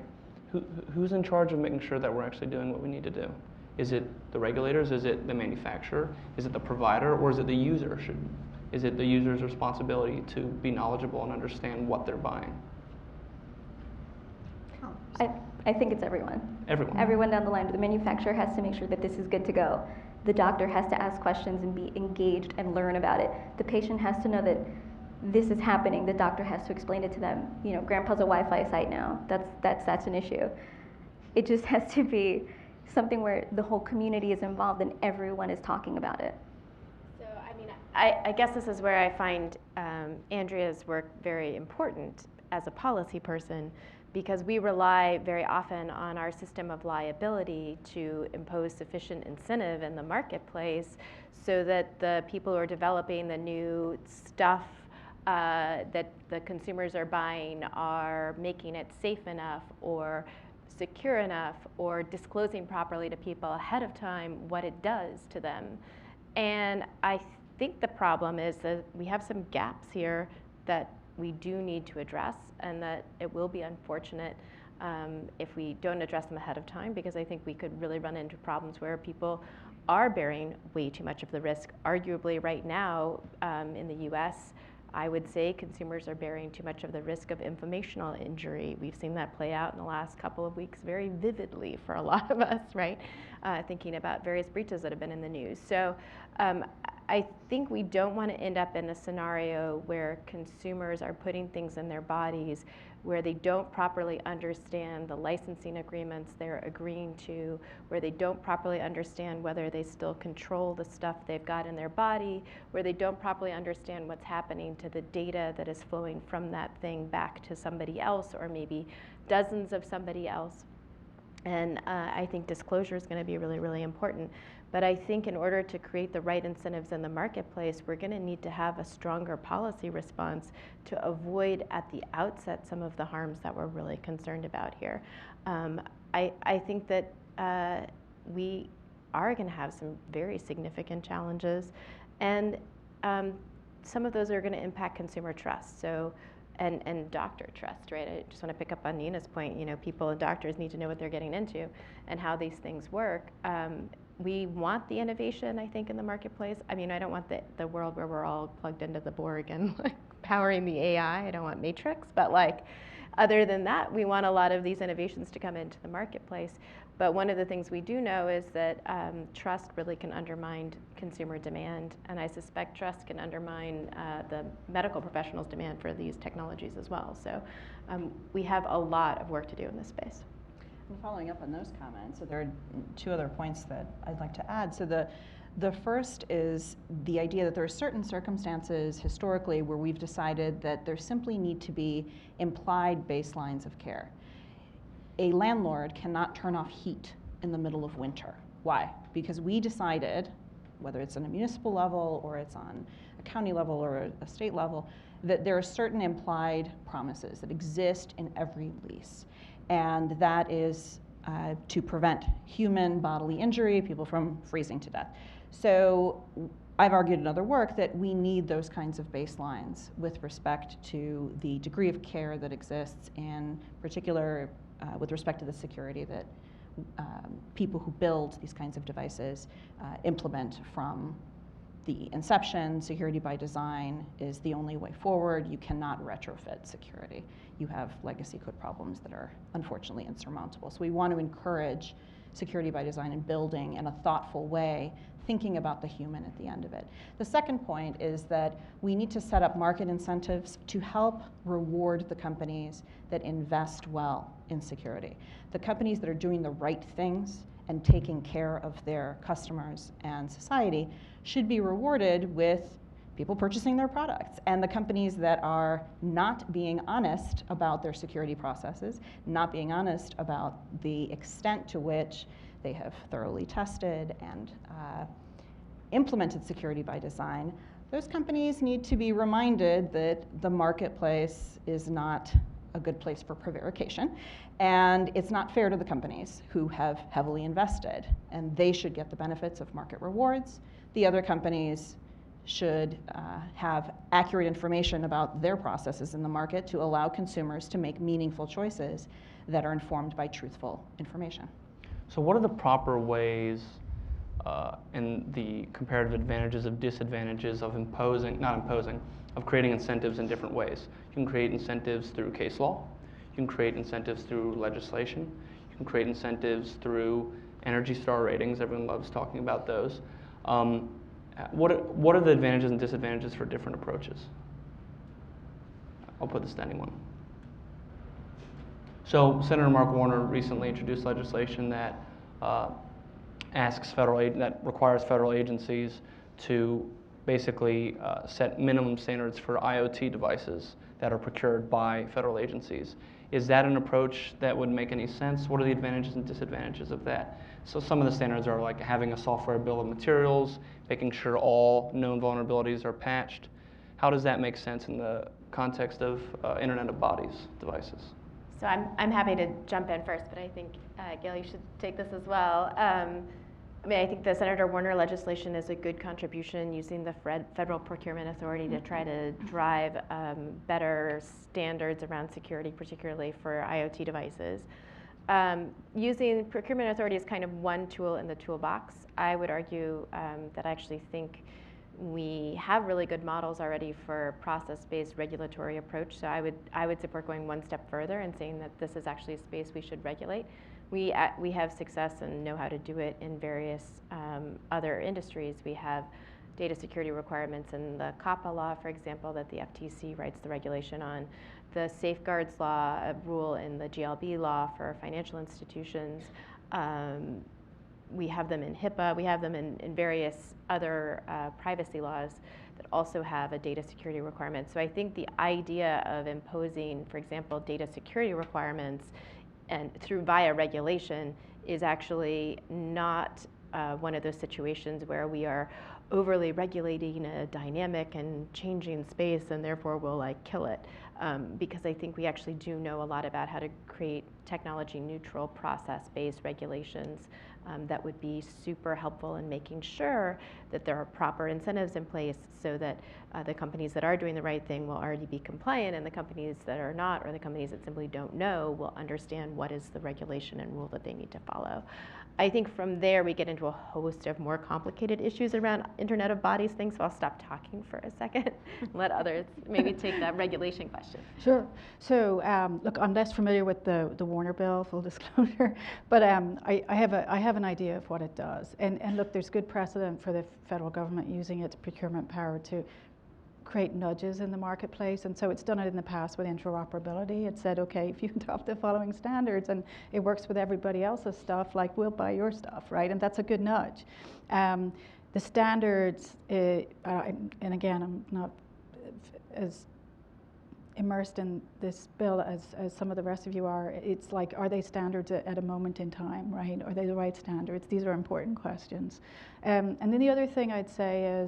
Who's in charge of making sure that we're actually doing what we need to do? Is it the regulators? Is it the manufacturer? Is it the provider? Or is it the user? Is it the user's responsibility to be knowledgeable and understand what they're buying? I think it's everyone. Everyone. Everyone down the line. The manufacturer has to make sure that this is good to go. The doctor has to ask questions and be engaged and learn about it. The patient has to know that this is happening. The doctor has to explain it to them. You know, grandpa's a Wi-Fi site now. That's an issue. It just has to be something where the whole community is involved and everyone is talking about it. So, I mean, I guess this is where I find Andrea's work very important as a policy person, because we rely very often on our system of liability to impose sufficient incentive in the marketplace so that the people who are developing the new stuff that the consumers are buying are making it safe enough or secure enough or disclosing properly to people ahead of time what it does to them. And I think the problem is that we have some gaps here that we do need to address, and that it will be unfortunate if we don't address them ahead of time, because I think we could really run into problems where people are bearing way too much of the risk. Arguably right now in the US, I would say consumers are bearing too much of the risk of informational injury. We've seen that play out in the last couple of weeks very vividly for a lot of us, right? Thinking about various breaches that have been in the news. So I think we don't want to end up in a scenario where consumers are putting things in their bodies where they don't properly understand the licensing agreements they're agreeing to, where they don't properly understand whether they still control the stuff they've got in their body, where they don't properly understand what's happening to the data that is flowing from that thing back to somebody else, or maybe dozens of somebody else. And I think disclosure is going to be really, really important. But I think in order to create the right incentives in the marketplace, we're going to need to have a stronger policy response to avoid at the outset some of the harms that we're really concerned about here. I think that we are going to have some very significant challenges, and some of those are going to impact consumer trust. So. And doctor trust, right? I just want to pick up on Nina's point. You know, people and doctors need to know what they're getting into and how these things work. We want the innovation, I think, in the marketplace. I mean, I don't want the world where we're all plugged into the Borg and like powering the AI. I don't want Matrix, but like, other than that, we want a lot of these innovations to come into the marketplace. But one of the things we do know is that trust really can undermine consumer demand, and I suspect trust can undermine the medical professionals' demand for these technologies as well. So we have a lot of work to do in this space. And following up on those comments, so there are two other points that I'd like to add. So the first is the idea that there are certain circumstances historically where we've decided that there simply need to be implied baselines of care. A landlord cannot turn off heat in the middle of winter. Why? Because we decided, whether it's on a municipal level or it's on a county level or a state level, that there are certain implied promises that exist in every lease. And that is to prevent human bodily injury, people from freezing to death. So I've argued in other work that we need those kinds of baselines with respect to the degree of care that exists, in particular with respect to the security that people who build these kinds of devices implement from the inception. Security by design is the only way forward. You cannot retrofit security. You have legacy code problems that are unfortunately insurmountable. So we want to encourage security by design in building in a thoughtful way, thinking about the human at the end of it. The second point is that we need to set up market incentives to help reward the companies that invest well in security. The companies that are doing the right things and taking care of their customers and society should be rewarded with people purchasing their products. And the companies that are not being honest about their security processes, not being honest about the extent to which they have thoroughly tested and implemented security by design, those companies need to be reminded that the marketplace is not a good place for prevarication, and it's not fair to the companies who have heavily invested, and they should get the benefits of market rewards. The other companies should have accurate information about their processes in the market to allow consumers to make meaningful choices that are informed by truthful information. So what are the proper ways and the comparative advantages of disadvantages of of creating incentives in different ways? You can create incentives through case law. You can create incentives through legislation. You can create incentives through Energy Star ratings. Everyone loves talking about those. What are the advantages and disadvantages for different approaches? I'll put the standing one. So Senator Mark Warner recently introduced legislation that that requires federal agencies to basically set minimum standards for IoT devices that are procured by federal agencies. Is that an approach that would make any sense? What are the advantages and disadvantages of that? So some of the standards are like having a software bill of materials, making sure all known vulnerabilities are patched. How does that make sense in the context of Internet of Bodies devices? So I'm happy to jump in first, but I think, Gail, you should take this as well. I think the Senator Warner legislation is a good contribution using the Federal Procurement Authority to try to drive better standards around security, particularly for IoT devices. Using Procurement Authority as kind of one tool in the toolbox, I would argue that I actually think we have really good models already for process-based regulatory approach. So I would support going one step further and saying that this is actually a space we should regulate. We have success and know how to do it in various other industries. We have data security requirements in the COPPA law, for example, that the FTC writes the regulation on. The safeguards law, a rule in the GLB law for financial institutions. We have them in HIPAA. We have them in various other privacy laws that also have a data security requirement. So I think the idea of imposing, for example, data security requirements and via regulation is actually not one of those situations where we are overly regulating a dynamic and changing space and therefore will kill it. Because I think we actually do know a lot about how to create technology neutral process-based regulations that would be super helpful in making sure that there are proper incentives in place so that the companies that are doing the right thing will already be compliant, and the companies that are not, or the companies that simply don't know, will understand what is the regulation and rule that they need to follow. I think from there we get into a host of more complicated issues around Internet of Bodies things, so I'll stop talking for a second and let others maybe take that regulation question. Sure. So look, I'm less familiar with the Warner bill, full disclosure, but I have an idea of what it does. And look, there's good precedent for the federal government using its procurement power to create nudges in the marketplace, and so it's done it in the past with interoperability. It said, okay, if you adopt the following standards and it works with everybody else's stuff, we'll buy your stuff, right? And that's a good nudge. The standards, and again, I'm not as immersed in this bill as some of the rest of you are. It's are they standards at a moment in time, right? Are they the right standards? These are important questions. And then the other thing I'd say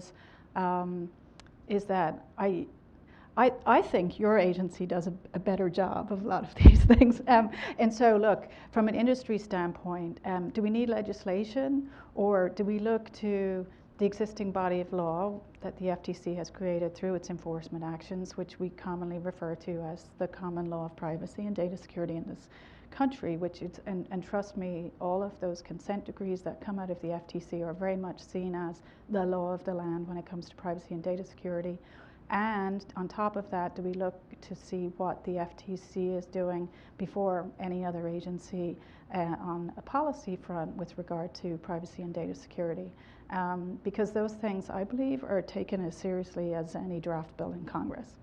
is that I think your agency does a better job of a lot of these things. And so look, from an industry standpoint, do we need legislation, or do we look to the existing body of law that the FTC has created through its enforcement actions, which we commonly refer to as the common law of privacy and data security in this country, which is, and trust me, all of those consent decrees that come out of the FTC are very much seen as the law of the land when it comes to privacy and data security. And on top of that, do we look to see what the FTC is doing before any other agency on a policy front with regard to privacy and data security? Because those things, I believe, are taken as seriously as any draft bill in Congress.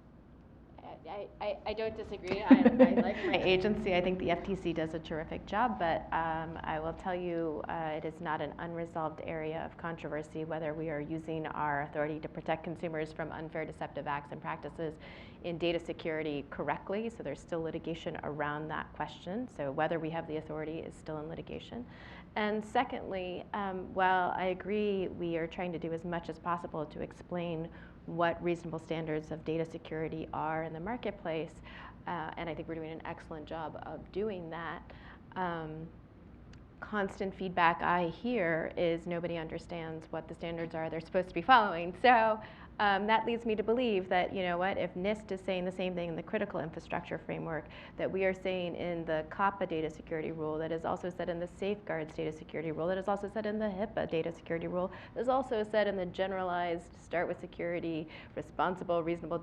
I don't disagree. I like my agency. I think the FTC does a terrific job, but I will tell you it is not an unresolved area of controversy whether we are using our authority to protect consumers from unfair deceptive acts and practices in data security correctly. So there's still litigation around that question. So whether we have the authority is still in litigation. And secondly, while I agree we are trying to do as much as possible to explain what reasonable standards of data security are in the marketplace, and I think we're doing an excellent job of doing that. Constant feedback I hear is nobody understands what the standards are they're supposed to be following. So that leads me to believe that, you know what, if NIST is saying the same thing in the critical infrastructure framework that we are saying in the COPPA data security rule, that is also said in the safeguards data security rule, that is also said in the HIPAA data security rule, that is also said in the generalized start with security, responsible, reasonable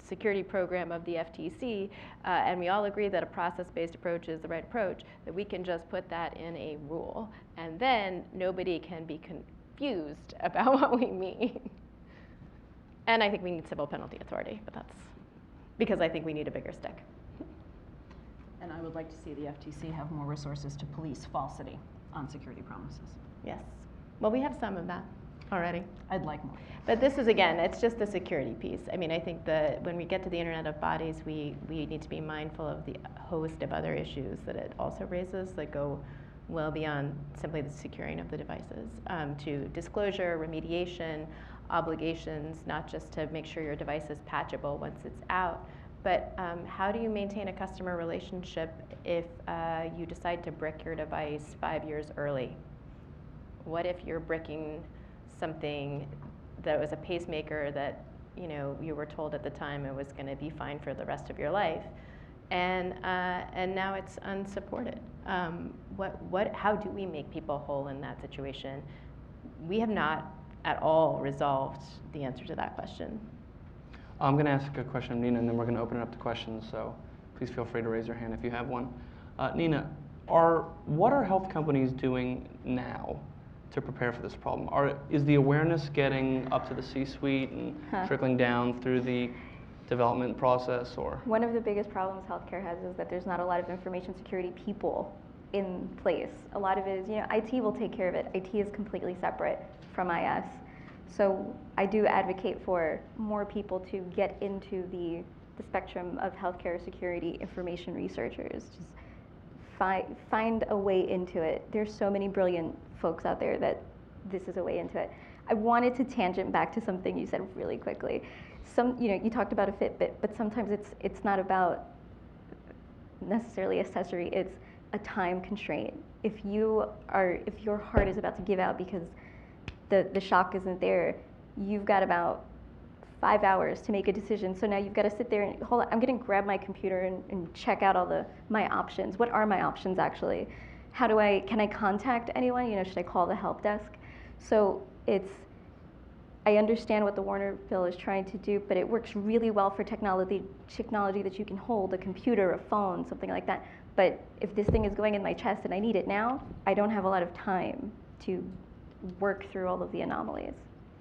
security program of the FTC, and we all agree that a process-based approach is the right approach, that we can just put that in a rule, and then nobody can be confused about what we mean. And I think we need civil penalty authority, but that's because I think we need a bigger stick. And I would like to see the FTC have more resources to police falsity on security promises. Yes. Well, we have some of that already. I'd like more. But this is, again, it's just the security piece. I mean, I think that when we get to the Internet of Bodies, we need to be mindful of the host of other issues that it also raises that go well beyond simply the securing of the devices, to disclosure, remediation, obligations, not just to make sure your device is patchable once it's out, but how do you maintain a customer relationship if you decide to brick your device 5 years early? What if you're bricking something that was a pacemaker that you were told at the time it was going to be fine for the rest of your life, and now it's unsupported? How do we make people whole in that situation? We have not at all resolved the answer to that question. I'm going to ask a question of Nina, and then we're going to open it up to questions, so please feel free to raise your hand if you have one. Nina, what are health companies doing now to prepare for this problem? Is the awareness getting up to the C-suite and trickling down through the development process, or? One of the biggest problems healthcare has is that there's not a lot of information security people in place. A lot of it is, IT will take care of it. IT is completely separate from IS. So I do advocate for more people to get into the spectrum of healthcare security information researchers. Just find a way into it. There's so many brilliant folks out there that this is a way into it. I wanted to tangent back to something you said really quickly. You talked about a Fitbit, but sometimes it's not about necessarily accessory. It's a time constraint. If your heart is about to give out because the shock isn't there, you've got about 5 hours to make a decision. So now you've got to sit there and hold on. I'm going to grab my computer and check out all my options. What are my options actually? Can I contact anyone? Should I call the help desk? So I understand what the Warner bill is trying to do, but it works really well for technology that you can hold, a computer, a phone, something like that. But if this thing is going in my chest and I need it now, I don't have a lot of time to work through all of the anomalies.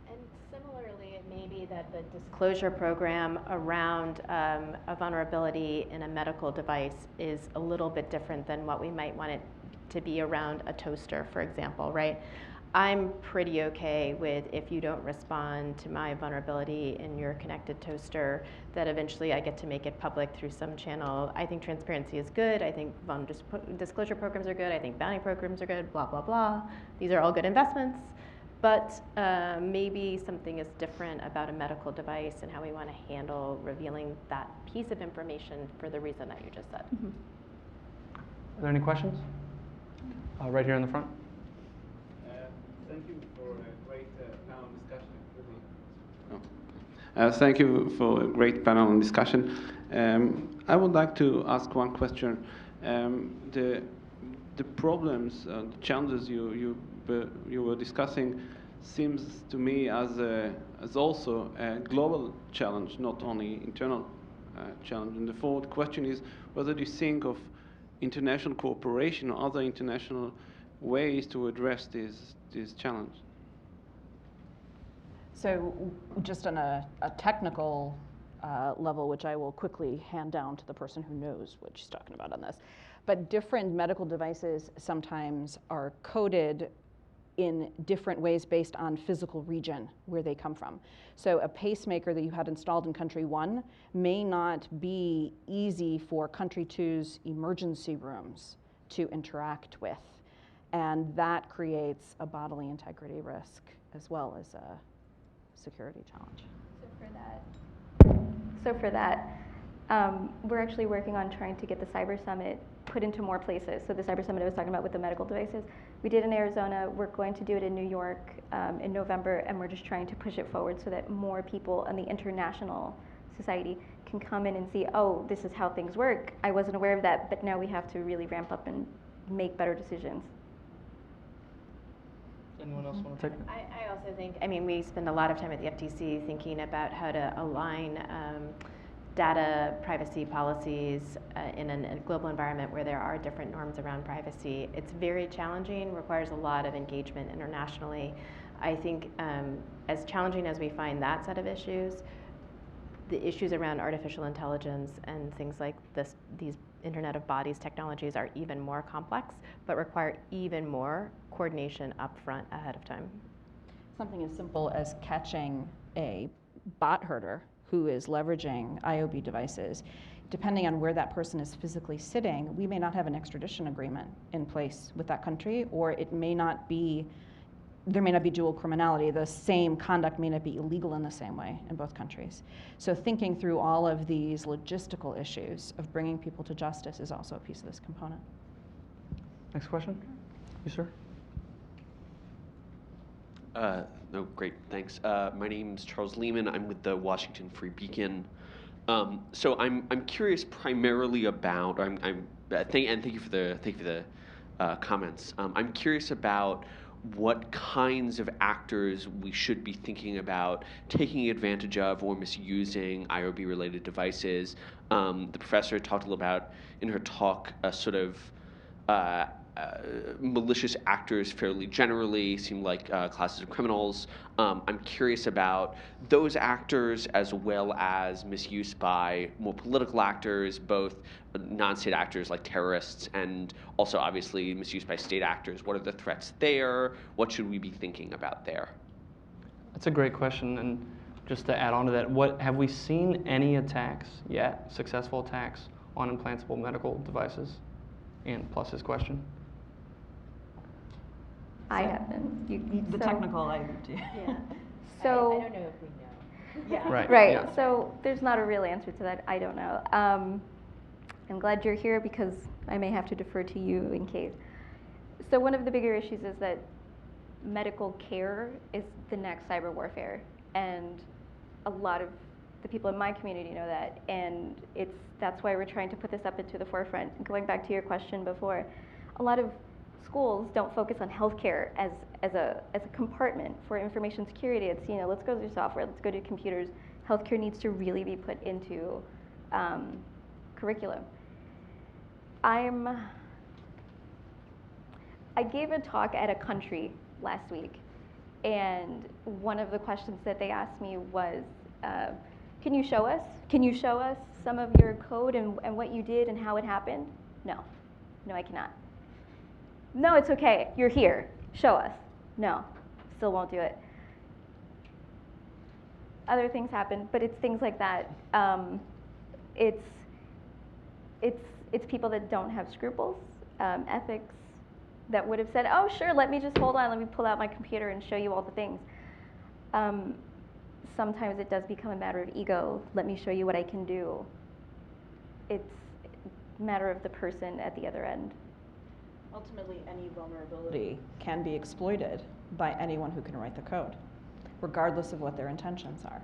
And similarly, it may be that the disclosure program around a vulnerability in a medical device is a little bit different than what we might want it to be around a toaster, for example, right? I'm pretty okay with, if you don't respond to my vulnerability in your connected toaster, that eventually I get to make it public through some channel. I think transparency is good. I think disclosure programs are good. I think bounty programs are good, blah, blah, blah. These are all good investments. But maybe something is different about a medical device and how we want to handle revealing that piece of information for the reason that you just said. Mm-hmm. Are there any questions? Right here in the front. Thank you for a great Thank you for a great panel and discussion. I would like to ask one question. The problems, the challenges you were discussing seems to me as also a global challenge, not only internal challenge. And therefore, the question is whether you think of international cooperation or other international ways to address this challenge. So just on a technical level, which I will quickly hand down to the person who knows what she's talking about on this, but different medical devices sometimes are coded in different ways based on physical region where they come from. So a pacemaker that you had installed in country 1 may not be easy for country 2's emergency rooms to interact with. And that creates a bodily integrity risk as well as a security challenge. So for that, we're actually working on trying to get the Cyber Summit put into more places. So the Cyber Summit I was talking about with the medical devices, we did in Arizona. We're going to do it in New York in November, and we're just trying to push it forward so that more people in the international society can come in and see, oh, this is how things work. I wasn't aware of that, but now we have to really ramp up and make better decisions. Anyone else want to take it? I also think, I mean, we spend a lot of time at the FTC thinking about how to align data privacy policies in a global environment where there are different norms around privacy. It's very challenging, requires a lot of engagement internationally. I think as challenging as we find that set of issues, the issues around artificial intelligence and things like these Internet of Bodies technologies are even more complex, but require even more coordination up front ahead of time. Something as simple as catching a bot herder who is leveraging IOB devices. Depending on where that person is physically sitting, we may not have an extradition agreement in place with that country, or it may not be, there may not be dual criminality. The same conduct may not be illegal in the same way in both countries. So thinking through all of these logistical issues of bringing people to justice is also a piece of this component. Next question. You, sir? No, great, thanks. My name's Charles Lehman. I'm with the Washington Free Beacon. So I'm curious primarily about. Thank you for the comments. I'm curious about what kinds of actors we should be thinking about taking advantage of or misusing IOB-related devices. The professor talked a little about in her talk a sort of malicious actors fairly generally seem like classes of criminals. I'm curious about those actors as well as misuse by more political actors, both non-state actors like terrorists and also obviously misuse by state actors. What are the threats there? What should we be thinking about there? That's a great question. And just to add on to that, have we seen any attacks yet, successful attacks on implantable medical devices? And plus his question. I haven't. The technical, I do. Yeah. So I don't know if we know. Yeah. Right. Right. Yeah. So there's not a real answer to that. I don't know. I'm glad you're here because I may have to defer to you in case. So one of the bigger issues is that medical care is the next cyber warfare, and a lot of the people in my community know that, and that's why we're trying to put this up into the forefront. Going back to your question before, a lot of schools don't focus on healthcare as a compartment for information security. It's, let's go to software, let's go to computers. Healthcare needs to really be put into curriculum. I gave a talk at a country last week, and one of the questions that they asked me was, can you show us? Can you show us some of your code and what you did and how it happened? No, I cannot. No, it's okay, you're here, show us. No, still won't do it. Other things happen, but it's things like that. It's people that don't have scruples, ethics, that would have said, oh sure, let me just hold on, let me pull out my computer and show you all the things. Sometimes it does become a matter of ego. Let me show you what I can do. It's a matter of the person at the other end. Ultimately, any vulnerability can be exploited by anyone who can write the code, regardless of what their intentions are.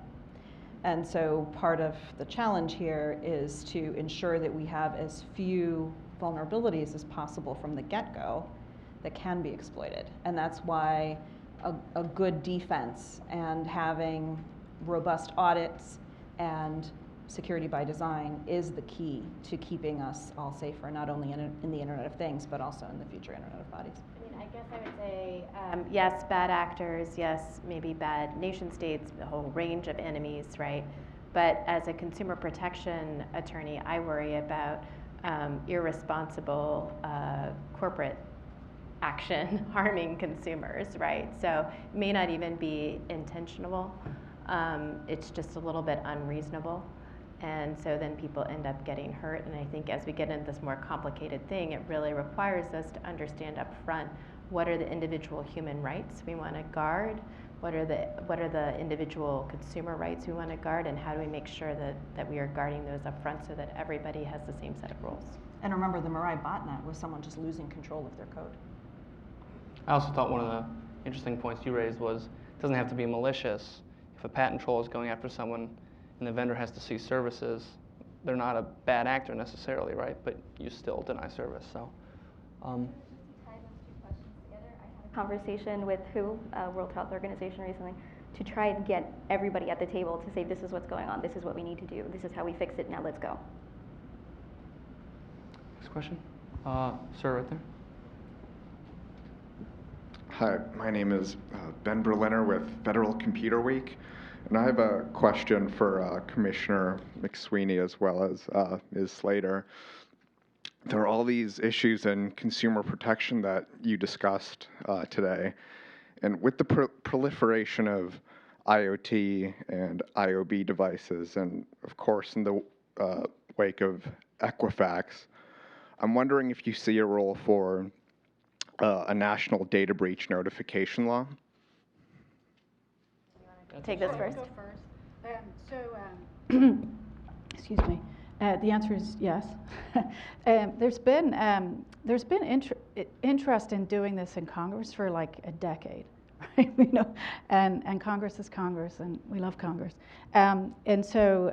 And so part of the challenge here is to ensure that we have as few vulnerabilities as possible from the get-go that can be exploited. And that's why a good defense and having robust audits and security by design is the key to keeping us all safer, not only in the Internet of Things, but also in the future Internet of Bodies. I mean, I guess I would say, yes, bad actors, yes, maybe bad nation states, a whole range of enemies, right? But as a consumer protection attorney, I worry about irresponsible corporate action harming consumers, right? So it may not even be intentional. It's just a little bit unreasonable. And so then people end up getting hurt. And I think as we get into this more complicated thing, it really requires us to understand up front what are the individual human rights we want to guard, what are the individual consumer rights we want to guard, and how do we make sure that we are guarding those up front so that everybody has the same set of rules. And remember, the Mirai botnet was someone just losing control of their code. I also thought one of the interesting points you raised was it doesn't have to be malicious. If a patent troll is going after someone and the vendor has to cease services, they're not a bad actor necessarily, right? But you still deny service. So, conversation with World Health Organization recently, to try and get everybody at the table to say, this is what's going on, this is what we need to do, this is how we fix it, now let's go. Next question. Sir, right there. Hi, my name is Ben Berliner with Federal Computer Week, and I have a question for Commissioner McSweeney as well as Ms. Slater. There are all these issues in consumer protection that you discussed today, and with the proliferation of IoT and IOB devices, and of course in the wake of Equifax, I'm wondering if you see a role for a national data breach notification law. Take this first. Go first. Excuse me. The answer is yes. There's been interest in doing this in Congress for like a decade, right? You know, and Congress is Congress, and we love Congress. And so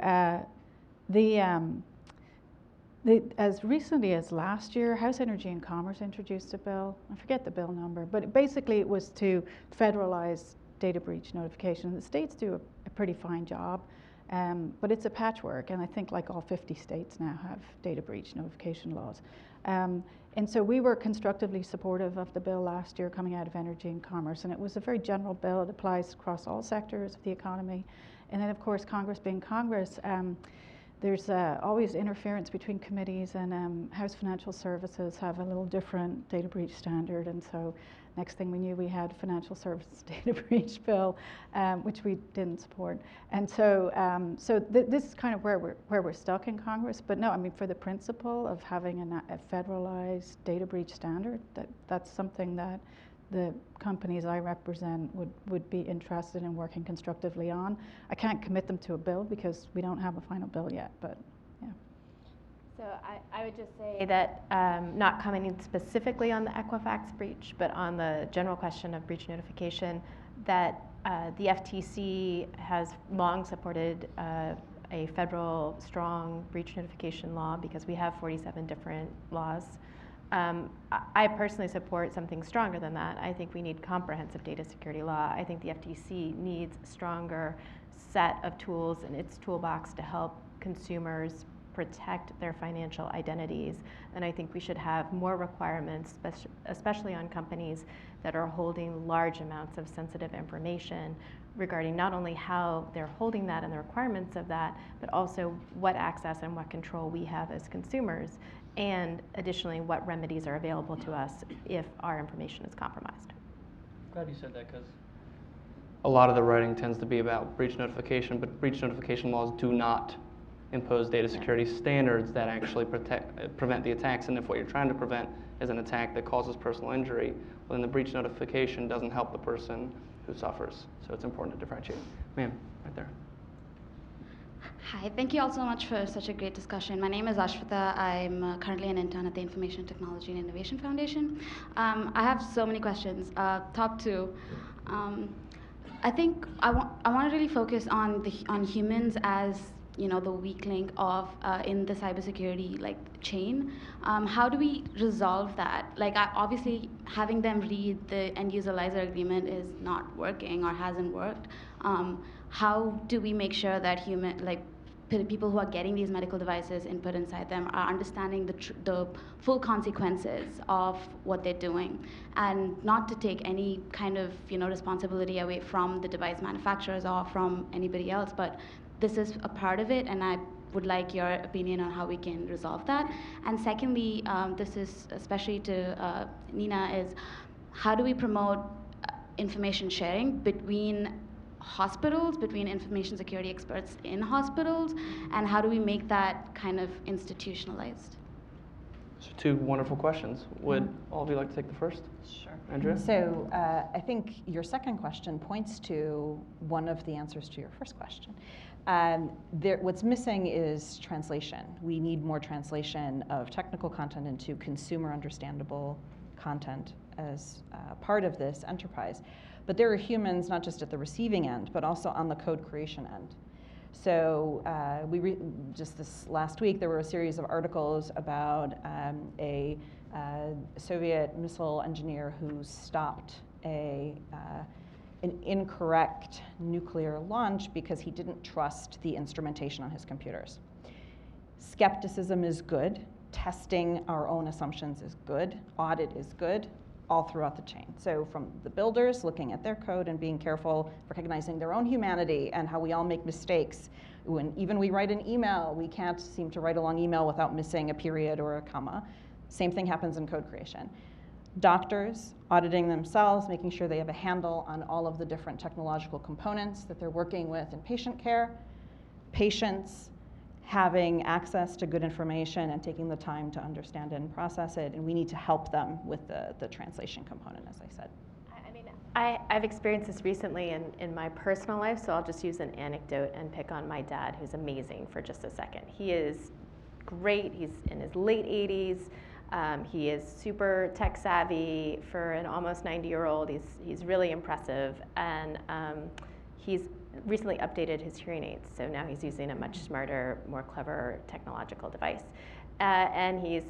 as recently as last year, House Energy and Commerce introduced a bill. I forget the bill number, but basically it was to federalize data breach notification. The states do a pretty fine job, but it's a patchwork, and I think like all 50 states now have data breach notification laws. And so we were constructively supportive of the bill last year coming out of Energy and Commerce, and it was a very general bill. It applies across all sectors of the economy. And then, of course, Congress being Congress, there's always interference between committees, and House Financial Services have a little different data breach standard, and so next thing we knew, we had Financial Services data breach bill, which we didn't support. And so, this is kind of where we're stuck in Congress. But no, I mean, for the principle of having a federalized data breach standard, that's something that the companies I represent would be interested in working constructively on. I can't commit them to a bill because we don't have a final bill yet, but yeah. So I would just say that not commenting specifically on the Equifax breach, but on the general question of breach notification, that the FTC has long supported a federal strong breach notification law because we have 47 different laws. I personally support something stronger than that. I think we need comprehensive data security law. I think the FTC needs a stronger set of tools in its toolbox to help consumers protect their financial identities. And I think we should have more requirements, especially on companies that are holding large amounts of sensitive information regarding not only how they're holding that and the requirements of that, but also what access and what control we have as consumers, and additionally what remedies are available to us if our information is compromised. Glad you said that, because a lot of the writing tends to be about breach notification, but breach notification laws do not impose data security standards that actually prevent the attacks. And if what you're trying to prevent is an attack that causes personal injury, well, then the breach notification doesn't help the person who suffers. So it's important to differentiate. Ma'am, right there. Hi, thank you all so much for such a great discussion. My name is Ashwita. I'm currently an intern at the Information Technology and Innovation Foundation. I have so many questions. Top two. I think I want to really focus on on humans as the weak link of in the cybersecurity chain. How do we resolve that? Obviously having them read the end user license agreement is not working or hasn't worked. How do we make sure that people who are getting these medical devices and put inside them are understanding the full consequences of what they're doing, and not to take any kind of responsibility away from the device manufacturers or from anybody else, but this is a part of it, and I would like your opinion on how we can resolve that. And secondly, this is especially to Nina, is how do we promote information sharing between hospitals, between information security experts in hospitals, and how do we make that kind of institutionalized? So two wonderful questions. Would all of you like to take the first? Sure. Andrea? So I think your second question points to one of the answers to your first question. What's missing is translation. We need more translation of technical content into consumer understandable content as part of this enterprise. But there are humans not just at the receiving end, but also on the code creation end. So just this last week, there were a series of articles about a Soviet missile engineer who stopped an incorrect nuclear launch because he didn't trust the instrumentation on his computers. Skepticism is good. Testing our own assumptions is good. Audit is good, all throughout the chain. So from the builders looking at their code and being careful, recognizing their own humanity and how we all make mistakes. When even we write an email, we can't seem to write a long email without missing a period or a comma. Same thing happens in code creation. Doctors auditing themselves, making sure they have a handle on all of the different technological components that they're working with in patient care. Patients having access to good information and taking the time to understand it and process it, and we need to help them with the translation component, as I said. I've experienced this recently in my personal life, so I'll just use an anecdote and pick on my dad, who's amazing, for just a second. He is great. He's in his late 80s. He is super tech savvy for an almost 90-year-old. He's really impressive, and he's recently updated his hearing aids, so now he's using a much smarter, more clever technological device. And he's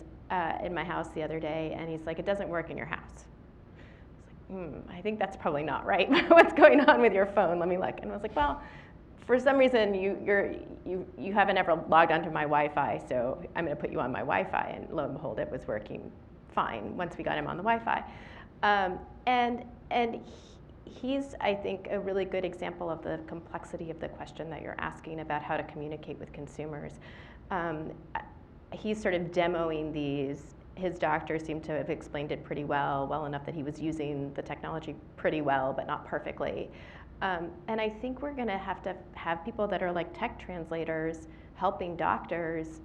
in my house the other day, and he's like, "It doesn't work in your house." I was like, I think that's probably not right. What's going on with your phone? Let me look. And I was like, well, for some reason you haven't ever logged onto my Wi-Fi, so I'm going to put you on my Wi-Fi. And lo and behold, it was working fine once we got him on the Wi-Fi. And he's, I think, a really good example of the complexity of the question that you're asking about how to communicate with consumers. He's sort of demoing these. His doctor seemed to have explained it pretty well enough that he was using the technology pretty well, but not perfectly. And I think we're going to have people that are like tech translators helping doctors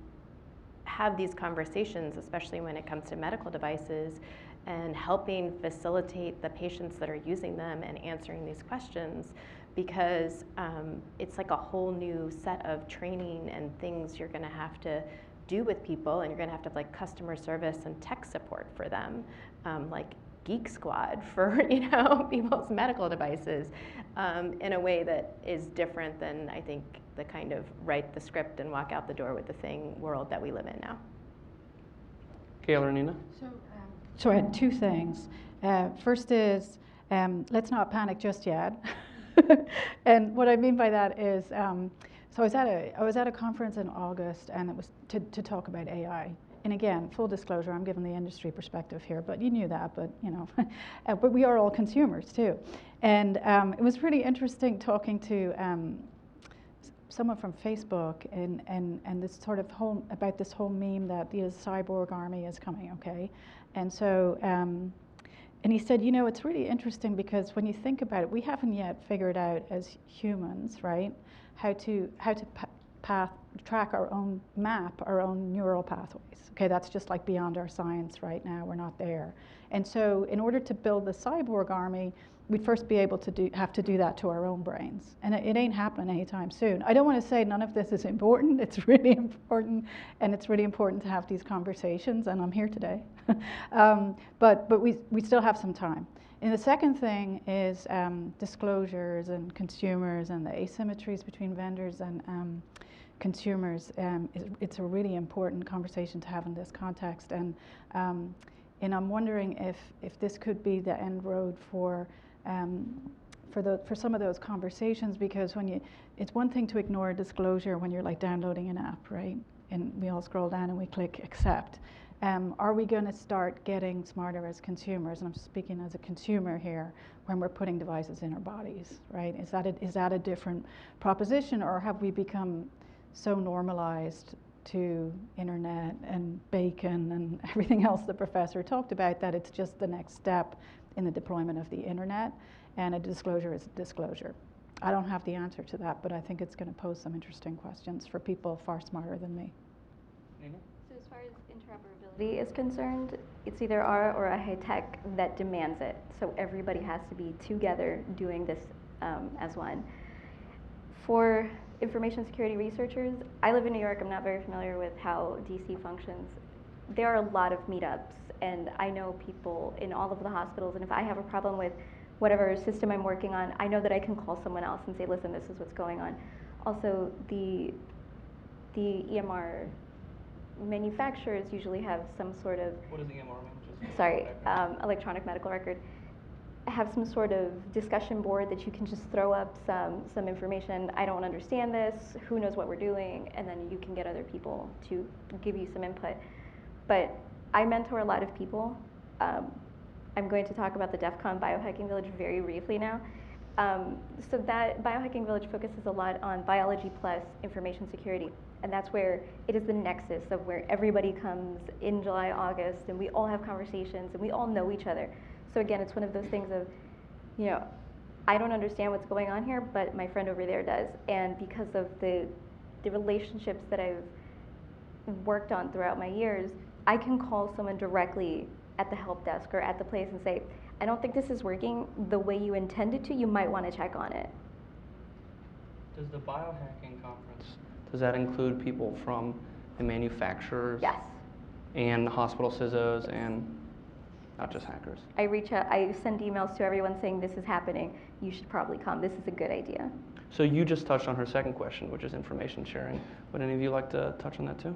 have these conversations, especially when it comes to medical devices, and helping facilitate the patients that are using them and answering these questions, because it's like a whole new set of training and things you're going to have to do with people, and you're going to have like customer service and tech support for them, like Geek Squad for people's medical devices, in a way that is different than, I think, the kind of write the script and walk out the door with the thing world that we live in now. Gail or Nina? So I had two things. First is, let's not panic just yet. And what I mean by that is, so I was at a conference in August, and it was to talk about AI. And again, full disclosure, I'm giving the industry perspective here, but you knew that, but but we are all consumers too. And it was really interesting talking to someone from Facebook and this sort of about this whole meme that the cyborg army is coming, okay? And so, and he said, it's really interesting because when you think about it, we haven't yet figured out as humans, right, how to track our own neural pathways. Okay, that's just like beyond our science right now. We're not there. And so in order to build the cyborg army, we'd first be able to have to do that to our own brains. And it ain't happening anytime soon. I don't want to say none of this is important. It's really important, and it's really important to have these conversations, and I'm here today. But we still have some time. And the second thing is disclosures and consumers and the asymmetries between vendors and consumers. It's a really important conversation to have in this context. And I'm wondering if this could be the end road for some of those conversations, because it's one thing to ignore a disclosure when you're like downloading an app, right? And we all scroll down and we click accept. Are we going to start getting smarter as consumers? And I'm speaking as a consumer here, when we're putting devices in our bodies, right? Is that a different proposition, or have we become so normalized to internet and bacon and everything else the professor talked about that it's just the next step in the deployment of the internet, and a disclosure is a disclosure? I don't have the answer to that, but I think it's going to pose some interesting questions for people far smarter than me. So as far as interoperability is concerned, it's either our or a high tech that demands it. So everybody has to be together doing this as one. For information security researchers, I live in New York. I'm not very familiar with how DC functions. There are a lot of meetups, and I know people in all of the hospitals, and if I have a problem with whatever system I'm working on, I know that I can call someone else and say, listen, this is what's going on. Also, the EMR manufacturers usually have some sort of, What is the EMR mean? sorry, electronic medical record, have some sort of discussion board that you can just throw up some information. I don't understand this, who knows what we're doing, and then you can get other people to give you some input. But I mentor a lot of people. I'm going to talk about the DEF CON Biohacking Village very briefly now. So that Biohacking Village focuses a lot on biology plus information security. And that's where it is the nexus of where everybody comes in July, August, and we all have conversations and we all know each other. So again, it's one of those things of, you know, I don't understand what's going on here, but my friend over there does. And because of the relationships that I've worked on throughout my years, I can call someone directly at the help desk or at the place and say, I don't think this is working the way you intended to, you might want to check on it. Does the biohacking conference, does that include people from the manufacturers? Yes. And hospital CISOs and not just hackers? I reach out, I send emails to everyone saying this is happening, you should probably come, this is a good idea. So you just touched on her second question, which is information sharing. Would any of you like to touch on that too?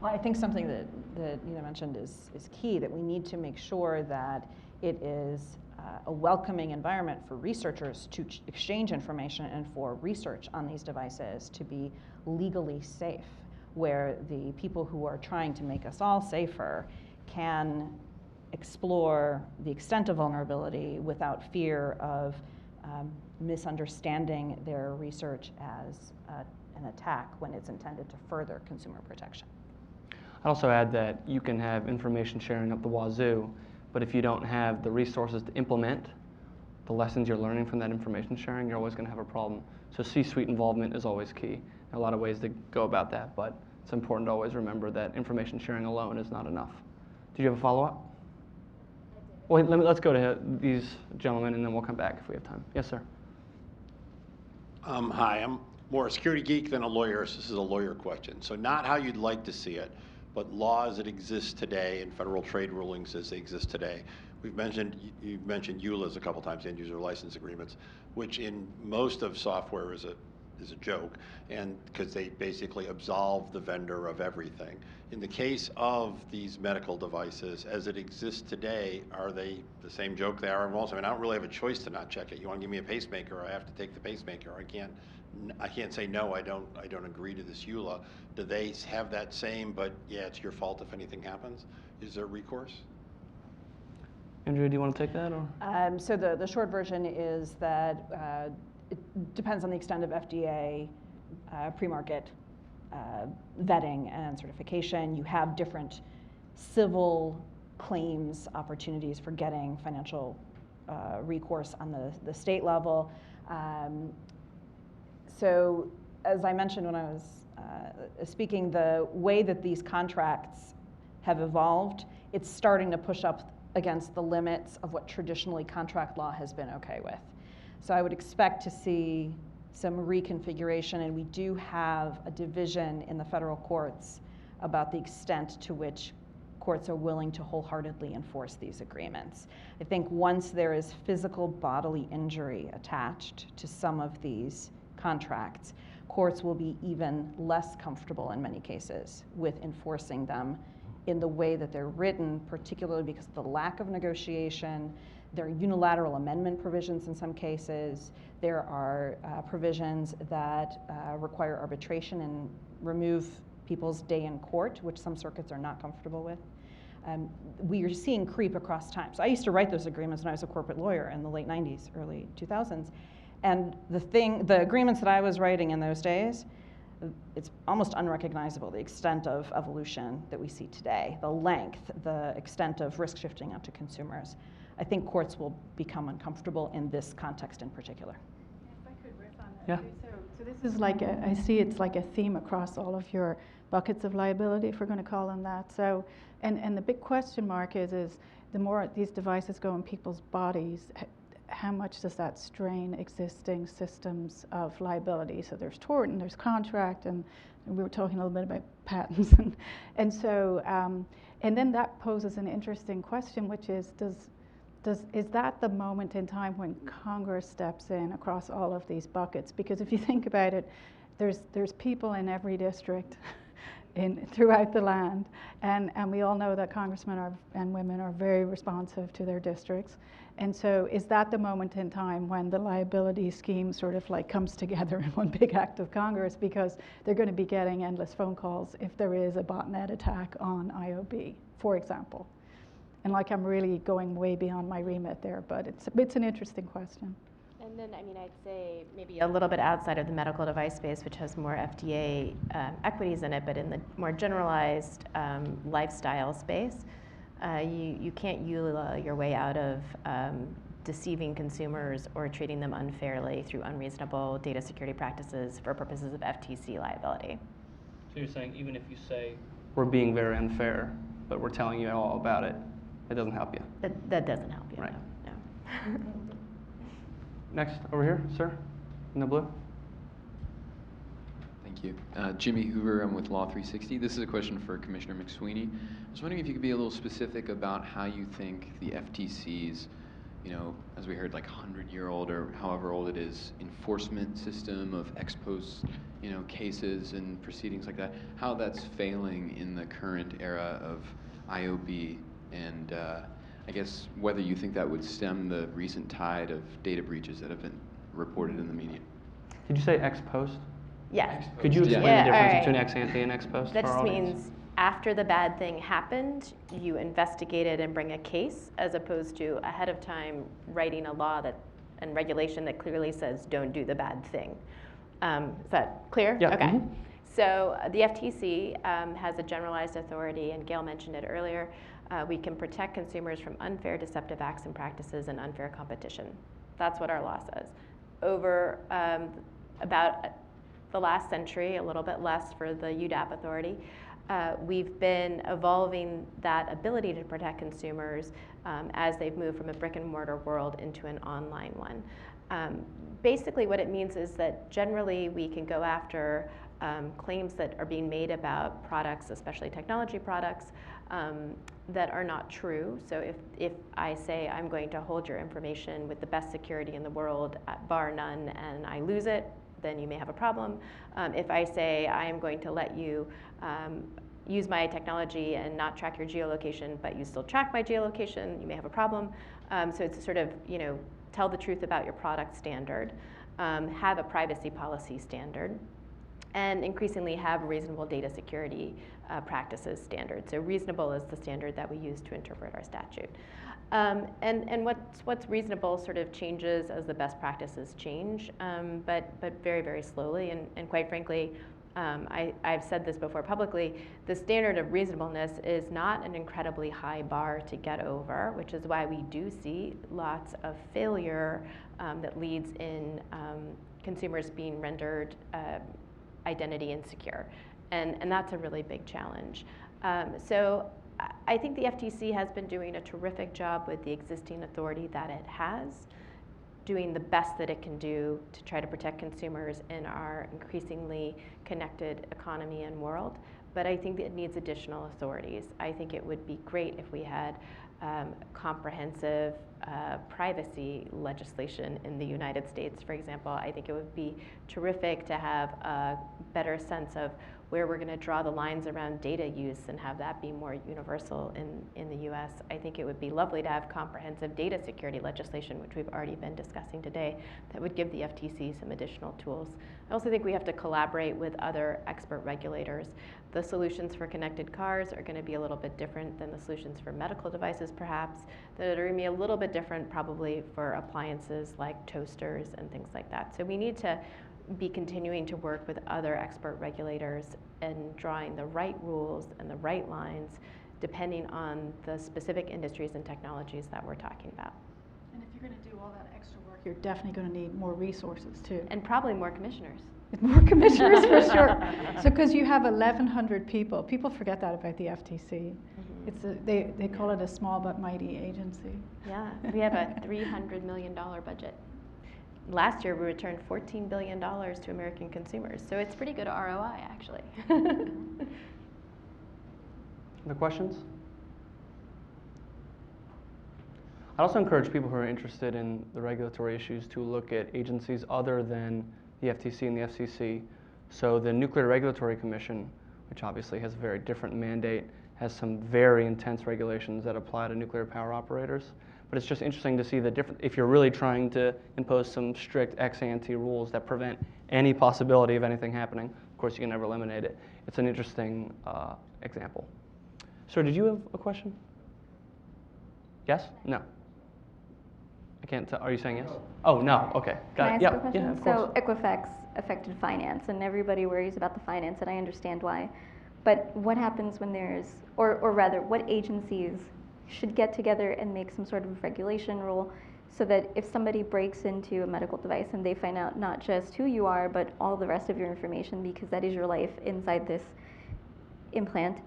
Well, I think something that Nina mentioned is key, that we need to make sure that it is a welcoming environment for researchers to exchange information and for research on these devices to be legally safe, where the people who are trying to make us all safer can explore the extent of vulnerability without fear of misunderstanding their research as an attack when it's intended to further consumer protection. I'd also add that you can have information sharing up the wazoo, but if you don't have the resources to implement the lessons you're learning from that information sharing, you're always going to have a problem. So C-suite involvement is always key. There are a lot of ways to go about that, but it's important to always remember that information sharing alone is not enough. Did you have a follow-up? Well, let's go to these gentlemen, and then we'll come back if we have time. Yes, sir. Hi, I'm more a security geek than a lawyer, so this is a lawyer question. So not how you'd like to see it, but laws that exist today and federal trade rulings as they exist today. You've mentioned EULAs a couple times, end user license agreements, which in most of software is a joke, and because they basically absolve the vendor of everything. In the case of these medical devices, as it exists today, are they the same joke they are most? I mean, I don't really have a choice to not check it. You want to give me a pacemaker, I have to take the pacemaker. I can't say no, I don't agree to this EULA. Do they have that same, but yeah, it's your fault if anything happens? Is there recourse? Andrea, do you want to take that? Or? So the short version is that it depends on the extent of FDA pre-market vetting and certification. You have different civil claims opportunities for getting financial recourse on the state level. So as I mentioned when I was speaking, the way that these contracts have evolved, it's starting to push up against the limits of what traditionally contract law has been okay with. So I would expect to see some reconfiguration, and we do have a division in the federal courts about the extent to which courts are willing to wholeheartedly enforce these agreements. I think once there is physical bodily injury attached to some of these contracts, courts will be even less comfortable in many cases with enforcing them in the way that they're written, particularly because of the lack of negotiation. There are unilateral amendment provisions in some cases. There are provisions that require arbitration and remove people's day in court, which some circuits are not comfortable with. We are seeing creep across time. So I used to write those agreements when I was a corporate lawyer in the late 90s, early 2000s. And the agreements that I was writing in those days, it's almost unrecognizable, the extent of evolution that we see today, the length, the extent of risk shifting onto consumers. I think courts will become uncomfortable in this context in particular. If I could riff on that. Yeah. Too. So this is like I see it's like a theme across all of your buckets of liability, if we're going to call them that. So, and the big question mark is the more these devices go in people's bodies, how much does that strain existing systems of liability? So there's tort and there's contract, and we were talking a little bit about patents, and so and then that poses an interesting question, which is is that the moment in time when Congress steps in across all of these buckets? Because if you think about it, there's people in every district throughout the land, and we all know that congressmen and women are very responsive to their districts. And so is that the moment in time when the liability scheme sort of like comes together in one big act of Congress, because they're going to be getting endless phone calls if there is a botnet attack on IOB, for example? And like I'm really going way beyond my remit there, but it's an interesting question. And then, I mean, I'd say maybe a little bit outside of the medical device space, which has more FDA equities in it, but in the more generalized lifestyle space, you can't your way out of deceiving consumers or treating them unfairly through unreasonable data security practices for purposes of FTC liability. So you're saying even if you say we're being very unfair, but we're telling you all about it, it doesn't help you? That doesn't help you, right. No. Next, over here, sir, in the blue. Thank you. Jimmy Hoover, I'm with Law 360. This is a question for Commissioner McSweeney. I was wondering if you could be a little specific about how you think the FTC's, as we heard, like 100-year-old or however old it is, enforcement system of ex post, cases and proceedings like that, how that's failing in the current era of IOB, and I guess whether you think that would stem the recent tide of data breaches that have been reported in the media. Did you say ex post? Yes. Could you explain the difference between ex ante and ex post? That just means after the bad thing happened, you investigate it and bring a case, as opposed to ahead of time writing a law and regulation that clearly says don't do the bad thing. Is that clear? Yeah. Okay. Mm-hmm. So the FTC has a generalized authority, and Gail mentioned it earlier. We can protect consumers from unfair, deceptive acts and practices and unfair competition. That's what our law says. Over about the last century, a little bit less for the UDAP authority, we've been evolving that ability to protect consumers as they've moved from a brick and mortar world into an online one. Basically what it means is that generally we can go after claims that are being made about products, especially technology products, that are not true. So if I say I'm going to hold your information with the best security in the world, bar none, and I lose it, then you may have a problem. If I say I am going to let you use my technology and not track your geolocation, but you still track my geolocation, you may have a problem. So it's sort of, tell the truth about your product standard, have a privacy policy standard, and increasingly have reasonable data security practices standards. So reasonable is the standard that we use to interpret our statute. And what's reasonable sort of changes as the best practices change, but very, very slowly. And quite frankly, I've said this before publicly, the standard of reasonableness is not an incredibly high bar to get over, which is why we do see lots of failure that leads in consumers being rendered identity insecure. And that's a really big challenge. So I think the FTC has been doing a terrific job with the existing authority that it has. doing the best that it can do to try to protect consumers in our increasingly connected economy and world. But I think that it needs additional authorities. I think it would be great if we had comprehensive privacy legislation in the United States, for example. I think it would be terrific to have a better sense of where we're going to draw the lines around data use and have that be more universal in the US. I think it would be lovely to have comprehensive data security legislation, which we've already been discussing today, that would give the FTC some additional tools. I also think we have to collaborate with other expert regulators. The solutions for connected cars are going to be a little bit different than the solutions for medical devices, perhaps, that are going to be a little bit different probably for appliances like toasters and things like that. So we need to be continuing to work with other expert regulators and drawing the right rules and the right lines depending on the specific industries and technologies that we're talking about. And if you're going to do all that extra work, you're definitely going to need more resources too. And probably more commissioners. More commissioners for sure. So because you have 1,100 people, people forget that about the FTC. It's they call it a small but mighty agency. Yeah, we have a $300 million budget. Last year we returned $14 billion to American consumers, so it's pretty good ROI actually. Other questions? I also encourage people who are interested in the regulatory issues to look at agencies other than the FTC and the FCC. So the Nuclear Regulatory Commission, which obviously has a very different mandate, has some very intense regulations that apply to nuclear power operators. But it's just interesting to see the different, if you're really trying to impose some strict ex-ante rules that prevent any possibility of anything happening, of course you can never eliminate it. It's an interesting example. Sir, did you have a question? Yes? No? I can't tell. Are you saying yes? No. Oh, no. Okay. Got it. Can I ask a question? Yeah, of course. So Equifax affected finance, and everybody worries about the finance, and I understand why. But what happens when there's, or rather, what agencies should get together and make some sort of regulation rule so that if somebody breaks into a medical device and they find out not just who you are, but all the rest of your information, because that is your life inside this implant,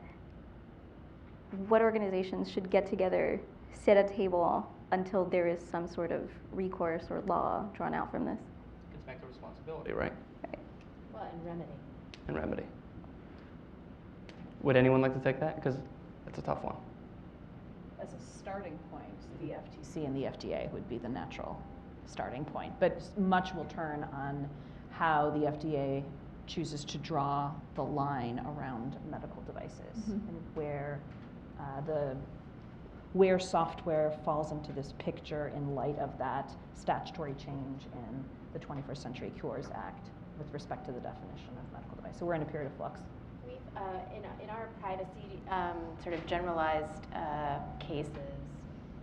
what organizations should get together, sit at a table until there is some sort of recourse or law drawn out from this? Gets back to responsibility, right? Right. Well, and remedy. And remedy. Would anyone like to take that? Because it's a tough one. As a starting point, the FTC and the FDA would be the natural starting point. But much will turn on how the FDA chooses to draw the line around medical devices and where software falls into this picture in light of that statutory change in the 21st Century Cures Act with respect to the definition of medical device. So we're in a period of flux. We've, in our privacy sort of generalized cases,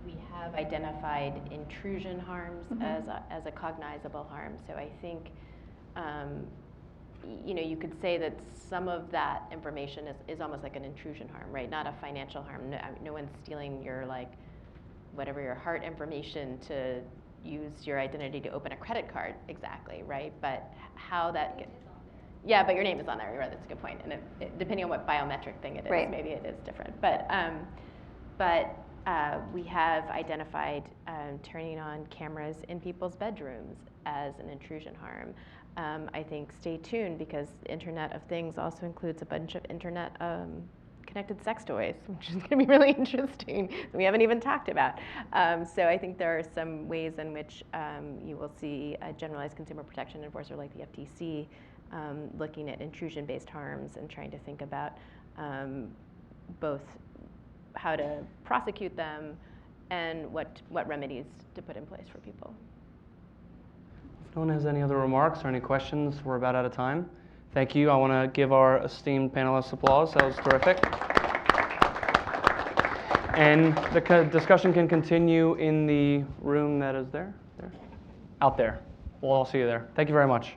we have identified intrusion harms as a cognizable harm. So I think you could say that some of that information is almost like an intrusion harm, right? Not a financial harm. No one's stealing your whatever your heart information to use your identity to open a credit card exactly, right? But how that gets... Yeah, but your name is on there, right? That's a good point. And depending on what biometric thing it is, right, maybe it is different. But we have identified turning on cameras in people's bedrooms as an intrusion harm. I think stay tuned because Internet of Things also includes a bunch of internet connected sex toys, which is going to be really interesting that we haven't even talked about. So I think there are some ways in which you will see a generalized consumer protection enforcer like the FTC looking at intrusion-based harms and trying to think about both how to prosecute them and what remedies to put in place for people. If no one has any other remarks or any questions, we're about out of time. Thank you. I want to give our esteemed panelists applause. That was terrific. And the discussion can continue in the room that is there. Out there. We'll all see you there. Thank you very much.